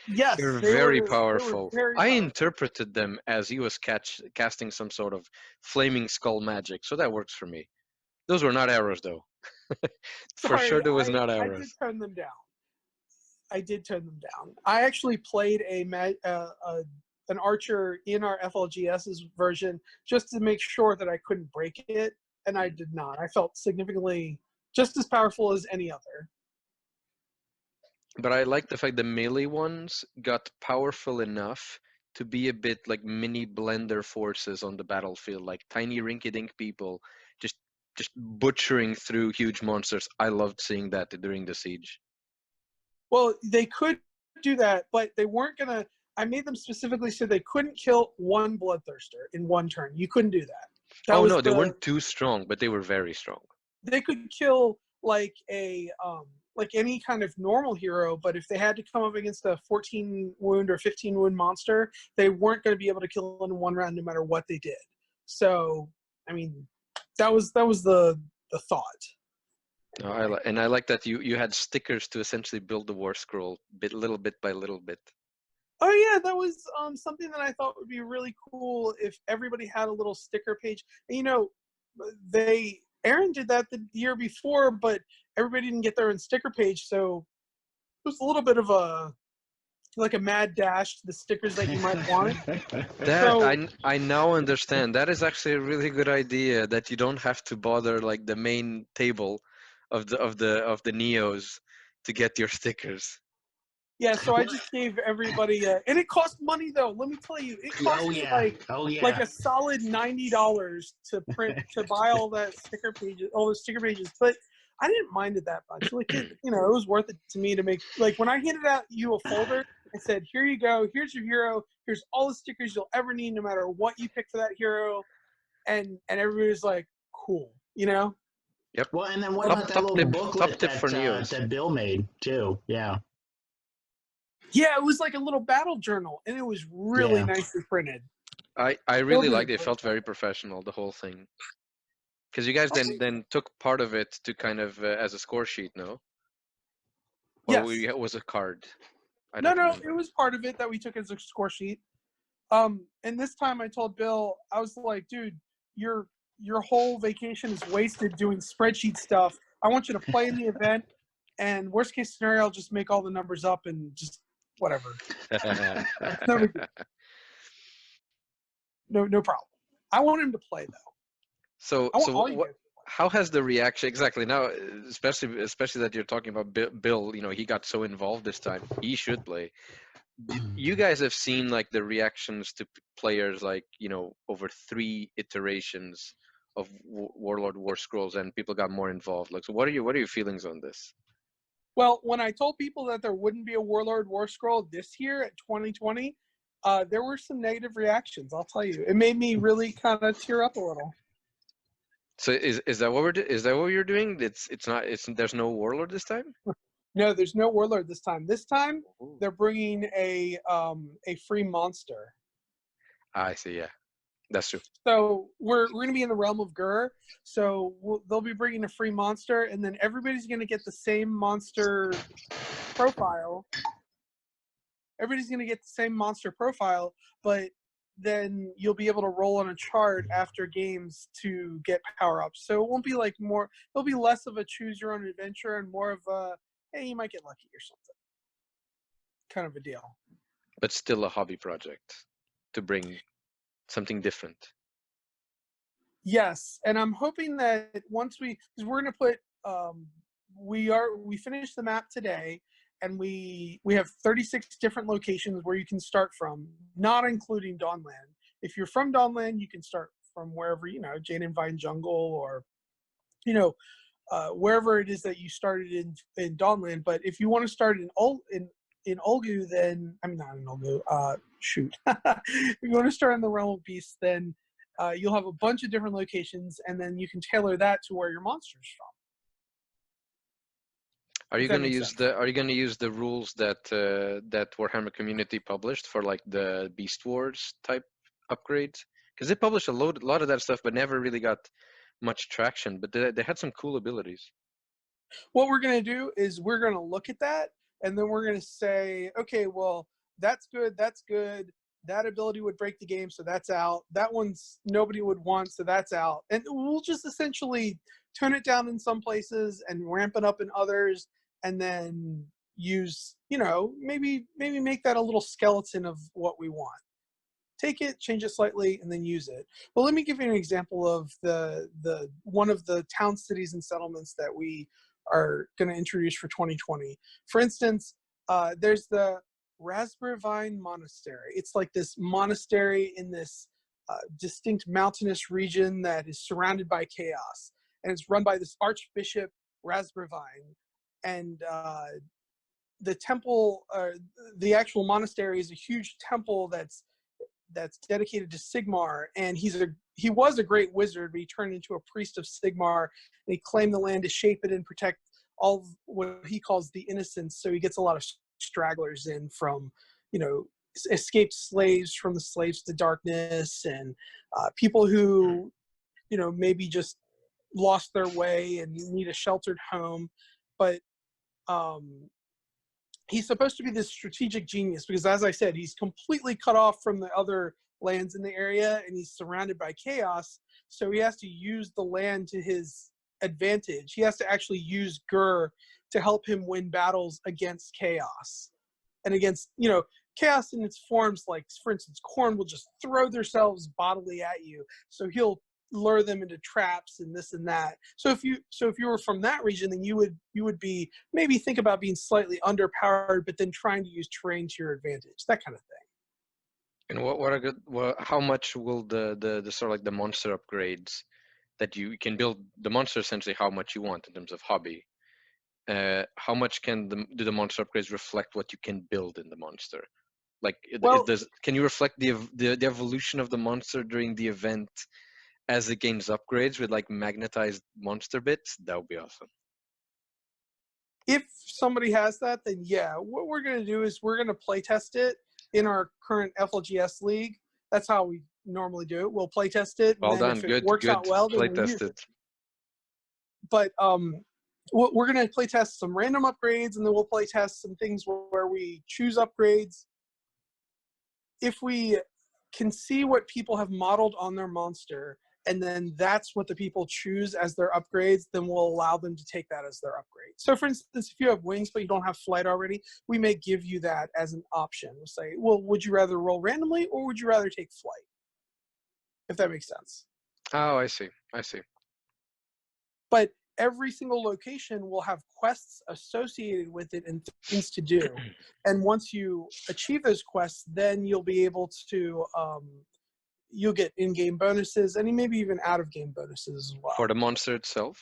Yes, They're they very were powerful. very I powerful. interpreted them as he was casting some sort of flaming skull magic, so that works for me. Those were not arrows, though. For Sorry, sure, there was not I did arrows. turn them down. I actually played an archer in our FLGS's version just to make sure that I couldn't break it, and I did not. I felt significantly just as powerful as any other. But I like the fact the melee ones got powerful enough to be a bit like mini blender forces on the battlefield, like tiny rinky-dink people just butchering through huge monsters. I loved seeing that during the siege. Well, they could do that, but they weren't gonna. I made them specifically so they couldn't kill one bloodthirster in one turn. You couldn't do that. Oh no, they weren't too strong, but they were very strong. They could kill like any kind of normal hero, but if they had to come up against a 14 wound or 15 wound monster, they weren't going to be able to kill in one round no matter what they did. So, I mean, that was the thought. No, I like that you had stickers to essentially build the war scroll little bit by little bit. Oh yeah, that was something that I thought would be really cool if everybody had a little sticker page. And, Aaron did that the year before, but everybody didn't get their own sticker page, so it was a little bit of a mad dash to the stickers that you might want. I now understand. That is actually a really good idea, that you don't have to bother like the main table of the Neos to get your stickers. Yeah, so I just gave everybody and it cost money though. Let me tell you, it cost me like a solid $90 to buy all those sticker pages. But I didn't mind it that much. Like it was worth it to me to make, like, when I handed out you a folder, I said, here you go, here's your hero, here's all the stickers you'll ever need no matter what you pick for that hero, and everybody was like, cool, Yep. Well, and then what about that little booklet that Bill made too? Yeah. Yeah, it was like a little battle journal, and it was really nicely printed. I really liked it. It felt very professional, the whole thing. Because you guys then took part of it to kind of as a score sheet, no? Or Yes. was a card? No, it was part of it that we took as a score sheet. And this time I told Bill, I was like, dude, your whole vacation is wasted doing spreadsheet stuff. I want you to play in the event, and worst case scenario, I'll just make all the numbers up and just whatever. No problem. I want him to play though. So how has the reaction exactly now, especially that you're talking about Bill? He got so involved this time. He should play. You guys have seen like the reactions to players, like over 3 iterations of Warlord War Scrolls, and people got more involved. Like, so what are your feelings on this? Well, when I told people that there wouldn't be a Warlord War Scroll this year at 2020, there were some negative reactions. I'll tell you, it made me really kind of tear up a little. So is that what is that what you're doing? There's no warlord this time? No, there's no Warlord this time. This time Ooh. they're bringing a free monster. I see. Yeah, that's true. So we're going to be in the realm of Gur. So they'll be bringing a free monster, and then everybody's going to get the same monster profile. Everybody's going to get the same monster profile, but then you'll be able to roll on a chart after games to get power-ups. So it won't be like more, it'll be less of a choose-your-own adventure and more of a, hey, you might get lucky or something kind of a deal. But still a hobby project to bring something different. Yes, and I'm hoping that once because we're going to put, we finished the map today, and we have 36 different locations where you can start from, not including Dawnland. If you're from Dawnland, you can start from wherever, Jade and Vine Jungle, or, wherever it is that you started in Dawnland. But if you want to start in Ulgu, then, I mean, not in Ulgu, shoot. If you want to start in the Realm of Beasts, then you'll have a bunch of different locations, and then you can tailor that to where your monster's from. Are you going to use the rules that that Warhammer Community published for like the Beast Wars type upgrades? Because they published a lot of that stuff, but never really got much traction. But they had some cool abilities. What we're going to do is we're going to look at that, and then we're going to say, okay, well, that's good, that's good. That ability would break the game, so that's out. That one's nobody would want, so that's out. And we'll just essentially tone it down in some places and ramp it up in others, and then use, maybe make that a little skeleton of what we want. Take it, change it slightly, and then use it. Well, let me give you an example of the one of the towns, cities, and settlements that we are going to introduce for 2020. For instance, there's the Raspberry Vine Monastery. It's like this monastery in this distinct mountainous region that is surrounded by chaos, and it's run by this Archbishop Raspberry Vine. And the temple, the actual monastery, is a huge temple that's dedicated to Sigmar, and he was a great wizard, but he turned into a priest of Sigmar, and he claimed the land to shape it and protect all of what he calls the innocents. So he gets a lot of stragglers in from, escaped slaves from the Slaves to Darkness, and people who, maybe just lost their way and need a sheltered home. But he's supposed to be this strategic genius because, as I said, he's completely cut off from the other lands in the area, and he's surrounded by chaos. So he has to use the land to his advantage. He has to actually use Gur to help him win battles against chaos. And against, chaos in its forms, like, for instance, Khorne will just throw themselves bodily at you. So he'll lure them into traps and this and that. So if you were from that region, then you would be, maybe think about being slightly underpowered, but then trying to use terrain to your advantage, that kind of thing. And how much will the sort of like the monster upgrades that you can build the monster essentially how much you want in terms of hobby? How much do the monster upgrades reflect what you can build in the monster? Like, can you reflect the evolution of the monster during the event as it gains upgrades with like magnetized monster bits? That would be awesome. If somebody has that, then yeah. What we're going to do is we're going to play test it in our current FLGS league. That's how we normally do it. We'll play test it. Well and then done. if it Good. works out well, then play we'll use tested. it. But we're going to play test some random upgrades, and then we'll play test some things where we choose upgrades. If we can see what people have modeled on their monster, and then that's what the people choose as their upgrades, then we'll allow them to take that as their upgrade. So for instance, if you have wings but you don't have flight already, we may give you that as an option. We'll say, well, would you rather roll randomly or would you rather take flight? If that makes sense. Oh, I see. But every single location will have quests associated with it and things to do. And once you achieve those quests, then you'll be able to, you'll get in-game bonuses and maybe even out-of-game bonuses as well. For the monster itself?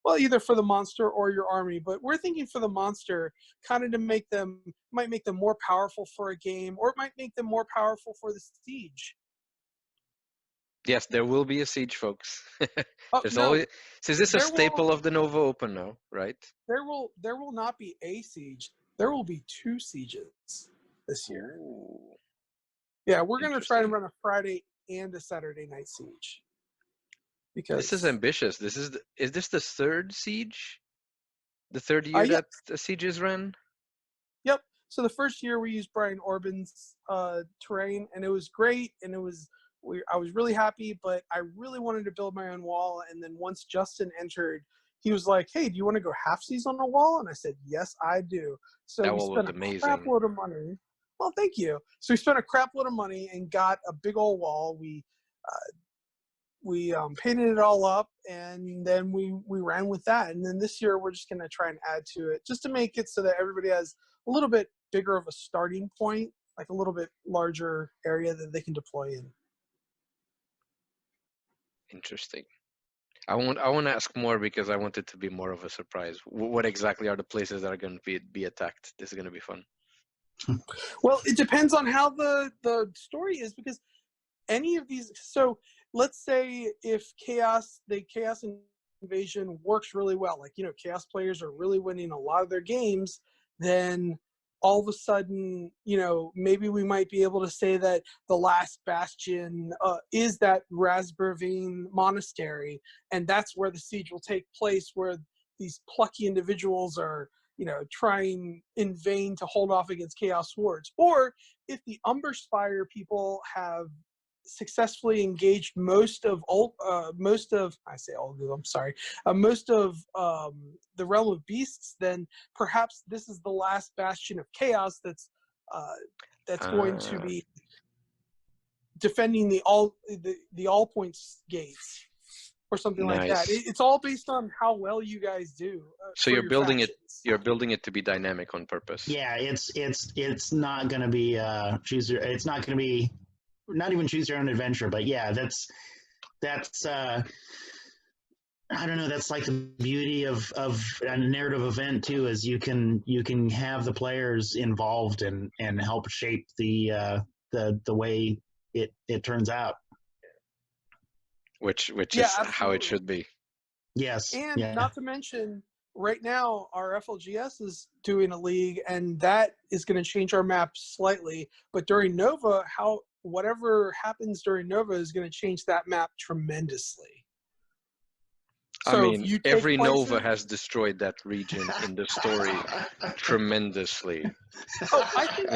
well, either for the monster or your army. But we're thinking for the monster, kind of to might make them more powerful for a game, or it might make them more powerful for the siege. Yes, there will be a siege, folks. Oh, There's no, always. So is this a there staple will of the Nova Open now, right? there will not be a siege. There will be 2 sieges this year. Ooh, Yeah, we're going to try to interesting. run a Friday and a Saturday night siege. Because This is ambitious. Is this the 3rd siege? The 3rd year yeah. that the sieges ran? Yep. So the first year we used Brian Orban's terrain, and it was great, and I was really happy, but I really wanted to build my own wall. And then once Justin entered, he was like, "Hey, do you want to go halfsies on a wall?" And I said, "Yes, I do." So That we wall spent was a amazing. crap load of money. Well, thank you. So we spent a crap load of money and got a big old wall. We painted it all up, and then we ran with that. And then this year we're just going to try and add to it, just to make it so that everybody has a little bit bigger of a starting point, like a little bit larger area that they can deploy in. Interesting. I want to ask more because I want it to be more of a surprise. What exactly are the places that are going to be attacked? This is going to be fun. Well, it depends on how the story is, because any of these. So let's say if the chaos invasion works really well, like, chaos players are really winning a lot of their games, then all of a sudden, maybe we might be able to say that the last bastion is that Rasbervine monastery, and that's where the siege will take place, where these plucky individuals are, trying in vain to hold off against chaos wards. Or if the Umberspire people have successfully engaged most of the realm of beasts, then perhaps this is the last bastion of chaos that's going to be defending the all points gates or something like that. Nice. It's all based on how well you guys do. So you're building it. You're building it to be dynamic on purpose. Yeah, it's not going to be it's not going to be. Not even choose your own adventure, but yeah, that's I don't know, that's like the beauty of a narrative event too, is you can have the players involved and help shape the way it turns out, which yeah, is absolutely. how it should be. Yes. And yeah. not to mention, right now our FLGS is doing a league, and that is going to change our map slightly, but during Nova, whatever happens during Nova is going to change that map tremendously. So I mean, every Nova has destroyed that region in the story tremendously. Oh, I think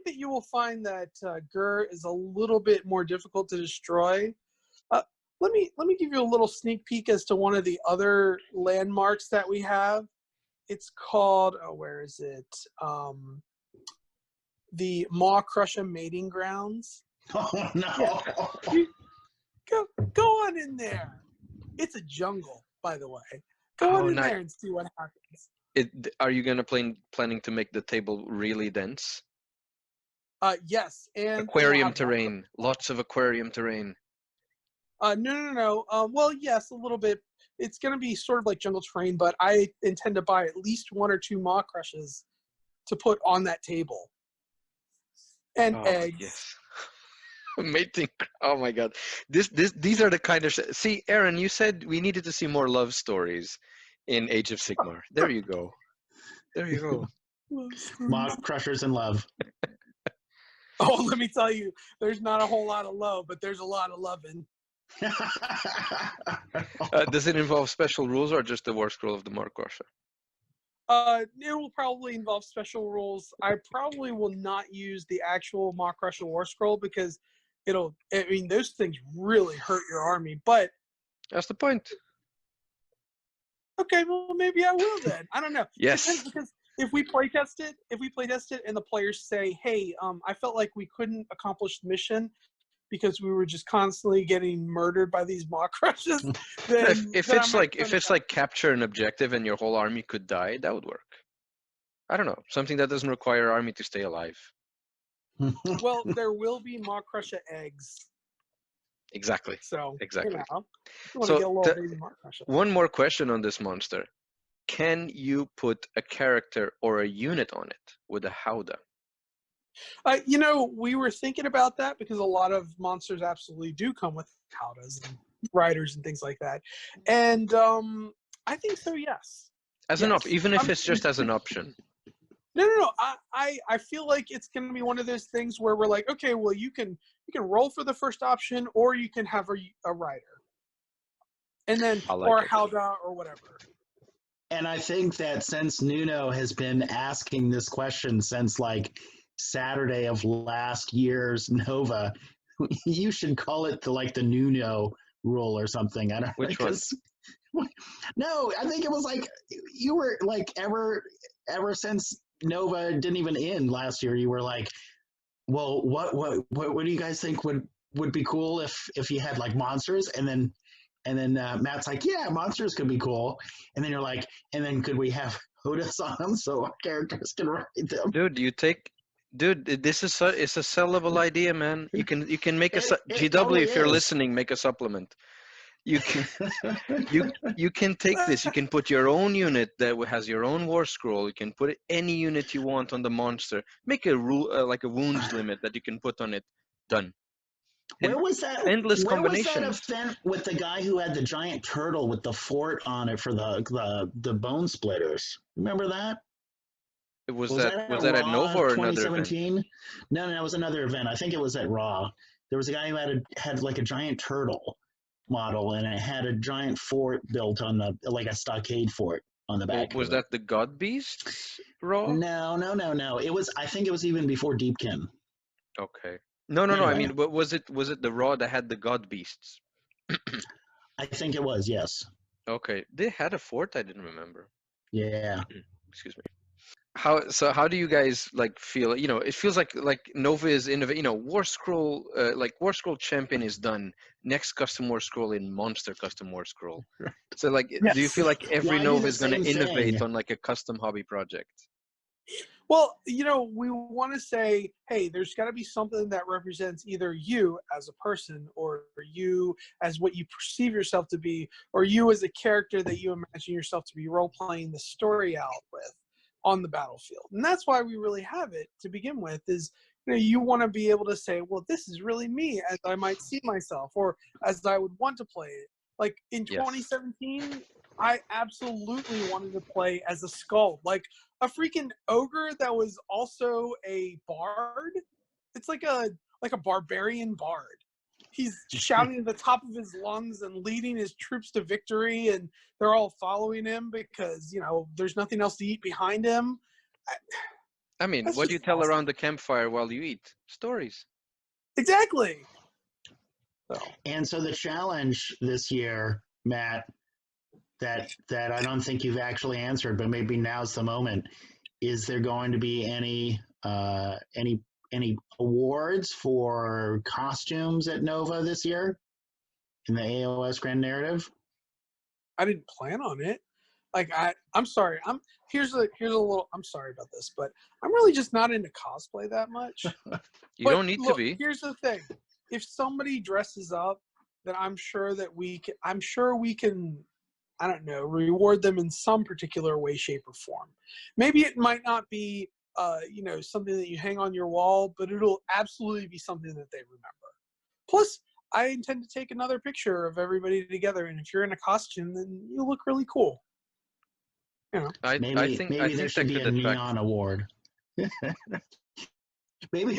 that you will find that Gur is a little bit more difficult to destroy. Let me give you a little sneak peek as to one of the other landmarks that we have. It's called, where is it? The Maw Crusher Mating Grounds. Oh no! Yeah. Go on in there. It's a jungle, by the way. Go on in there and see what happens. Are you gonna planning to make the table really dense? Yes, and aquarium terrain. Lots of aquarium terrain. No. Well, yes, a little bit. It's gonna be sort of like jungle terrain, but I intend to buy at least 1 or 2 maw crushes to put on that table. And eggs. Yes. Mating. Oh my God. These are the kind of. See, Aaron, you said we needed to see more love stories in Age of Sigmar. There you go. There you go. Maw crushers and love. Oh, let me tell you, there's not a whole lot of love, but there's a lot of loving. Does it involve special rules or just the war scroll of the Maw Crusher? It will probably involve special rules. I probably will not use the actual Maw Crusher War Scroll because those things really hurt your army, but that's the point. Okay, well, maybe I will then. I don't know. Yes. Because if we playtest it and the players say, hey, I felt like we couldn't accomplish the mission because we were just constantly getting murdered by these Maw Crushes, then if it's like capture an objective and your whole army could die, that would work. I don't know, something that doesn't require army to stay alive. Well, there will be Maw Crusher eggs. Exactly. So Exactly. you want to So get a little baby mark. one more question on this monster. Can you put a character or a unit on it with a Howdah? We were thinking about that because a lot of monsters absolutely do come with Howdahs and riders and things like that. And I think so, yes. As an option, even if it's just as an option. No. I feel like it's going to be one of those things where we're like, okay, well, you can roll for the first option, or you can have a rider, and then or a Howdah or whatever. And I think that since Nuno has been asking this question since like Saturday of last year's Nova, you should call it the Nuno rule or something. I don't know. Which one? No, I think it was like you were like ever since Nova didn't even end last year. You were like, well, what do you guys think would be cool if you had like monsters? And then Matt's like, yeah, monsters could be cool. And then you're like, and then could we have Howdahs on them so our characters can ride them? Dude, this is it's a sellable idea, man. You can make GW totally if you're is. listening, make a supplement. You can you can take this. You can put your own unit that has your own war scroll. You can put any unit you want on the monster. Make a rule like a wounds limit that you can put on it. Done. Where was that? Endless where combinations. was that event with the guy who had the giant turtle with the fort on it for the bone splitters? Remember that? Was that at Nova or another event? 2017? No, it was another event. I think it was at Raw. There was a guy who had like a giant turtle model, and it had a giant fort built on like a stockade fort on the back. Was that the God Beasts Raw? No. I think it was even before Deepkin. Okay. No. I mean, was it the Raw that had the God Beasts? I think it was, yes. Okay. They had a fort? I didn't remember. Yeah. Excuse me. How do you guys feel? It feels like Nova is innovating. War Scroll, War Scroll Champion is done. Next custom War Scroll in Monster custom War Scroll. So Yes. do you feel like every Nova is going to innovate thing. on like a custom hobby project? Well, we want to say, hey, there's got to be something that represents either you as a person, or you as what you perceive yourself to be, or you as a character that you imagine yourself to be role-playing the story out with on the battlefield. And that's why we really have it to begin with, is you want to be able to say, well, this is really me as I might see myself, or as I would want to play it. Like in 2017, I absolutely wanted to play as a skull, like a freaking ogre that was also a bard. It's like a barbarian bard. He's shouting at the top of his lungs and leading his troops to victory, and they're all following him because there's nothing else to eat behind him. I mean, what do you tell around the campfire while you eat? Stories. Exactly. And so the challenge this year, Matt, that I don't think you've actually answered, but maybe now's the moment. Is there going to be any awards for costumes at Nova this year in the AOS Grand Narrative? I didn't plan on it. I'm sorry. Here's a little. I'm sorry about this, but I'm really just not into cosplay that much. You don't need to be. Here's the thing: if somebody dresses up, then I'm sure we can. I don't know, reward them in some particular way, shape, or form. Maybe it might not be, something that you hang on your wall, but it'll absolutely be something that they remember. Plus, I intend to take another picture of everybody together, and if you're in a costume, then you look really cool. I think there should be a neon award. Maybe we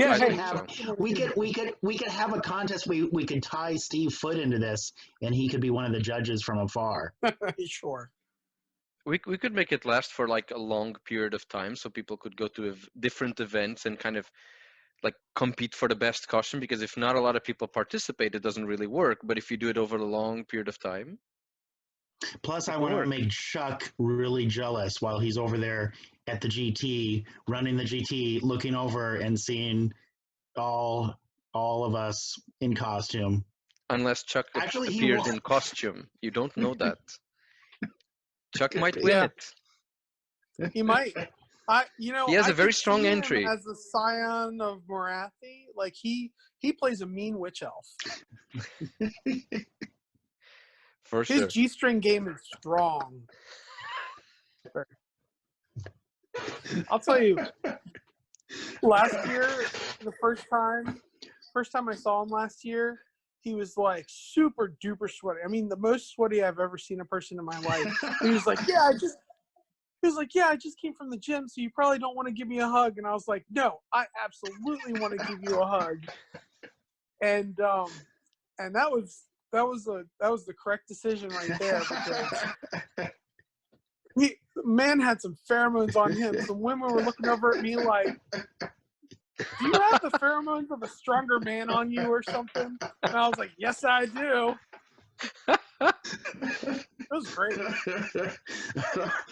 could have a contest. We could tie Steve Foote into this, and he could be one of the judges from afar. Sure. We could make it last for like a long period of time, so people could go to different events and kind of like compete for the best costume. Because if not a lot of people participate, it doesn't really work. But if you do it over a long period of time. Plus, I want to make Chuck really jealous while he's over there at the GT, running the GT, looking over and seeing all of us in costume. Unless Chuck appears in costume. You don't know that. Chuck might win it. He might. He has I a very could strong see him entry. as the scion of Morathi. Like he plays a mean witch elf. For His sure. G-string game is strong. I'll tell you, last year, the first time I saw him last year, he was like super duper sweaty. I mean, the most sweaty I've ever seen a person in my life. He was like, yeah, I just came from the gym, so you probably don't want to give me a hug. And I was like, no, I absolutely want to give you a hug. And that was the correct decision right there, because the man had some pheromones on him. Some women were looking over at me like, do you have the pheromones of a stronger man on you or something? And I was like, yes, I do. It was great.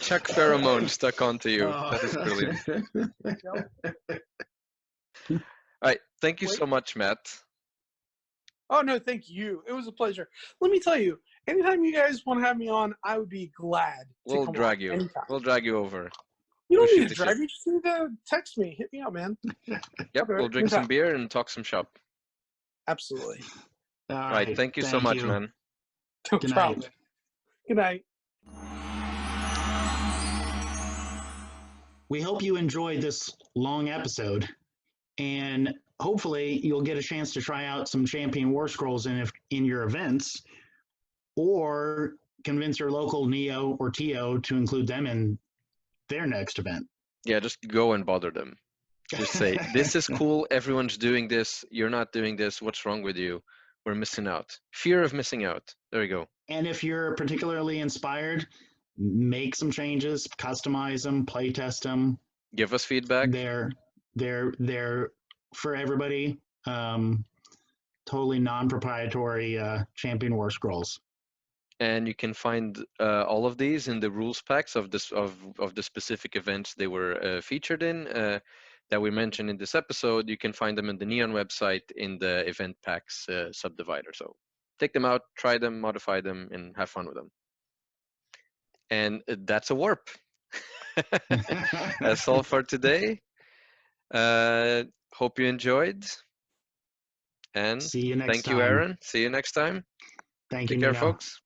Chuck pheromone stuck onto you. That is brilliant. Yep. All right. Thank you so much, Matt. Oh, no, thank you. It was a pleasure. Let me tell you, anytime you guys want to have me on, I would be glad to We'll come drag on you. anytime. We'll drag you over. You don't We'll need shoot to the drive. shit. You just need to text me. Hit me up, man. Yep. Okay, We'll drink some anytime. beer and talk some shop. Absolutely. All All right. Thank you so much, man. No Good problem. night. Good night. We hope you enjoyed this long episode, and hopefully you'll get a chance to try out some champion war scrolls in your events, or convince your local Neo or TO to include them in their next event. Yeah, just go and bother them. Just say, this is cool. Everyone's doing this. You're not doing this. What's wrong with you? We're missing out. Fear of missing out. There you go. And if you're particularly inspired, make some changes, customize them, play test them. Give us feedback. They're for everybody. Totally non-proprietary champion war scrolls. And you can find all of these in the rules packs of this of the specific events they were featured in that we mentioned in this episode. You can find them in the Neon website in the event packs subdivider. So take them out, try them, modify them, and have fun with them. And that's a warp. That's all for today. Hope you enjoyed. And See you next thank time. you, Aaron. See you next time. Thank Take you, care, Nuno. folks.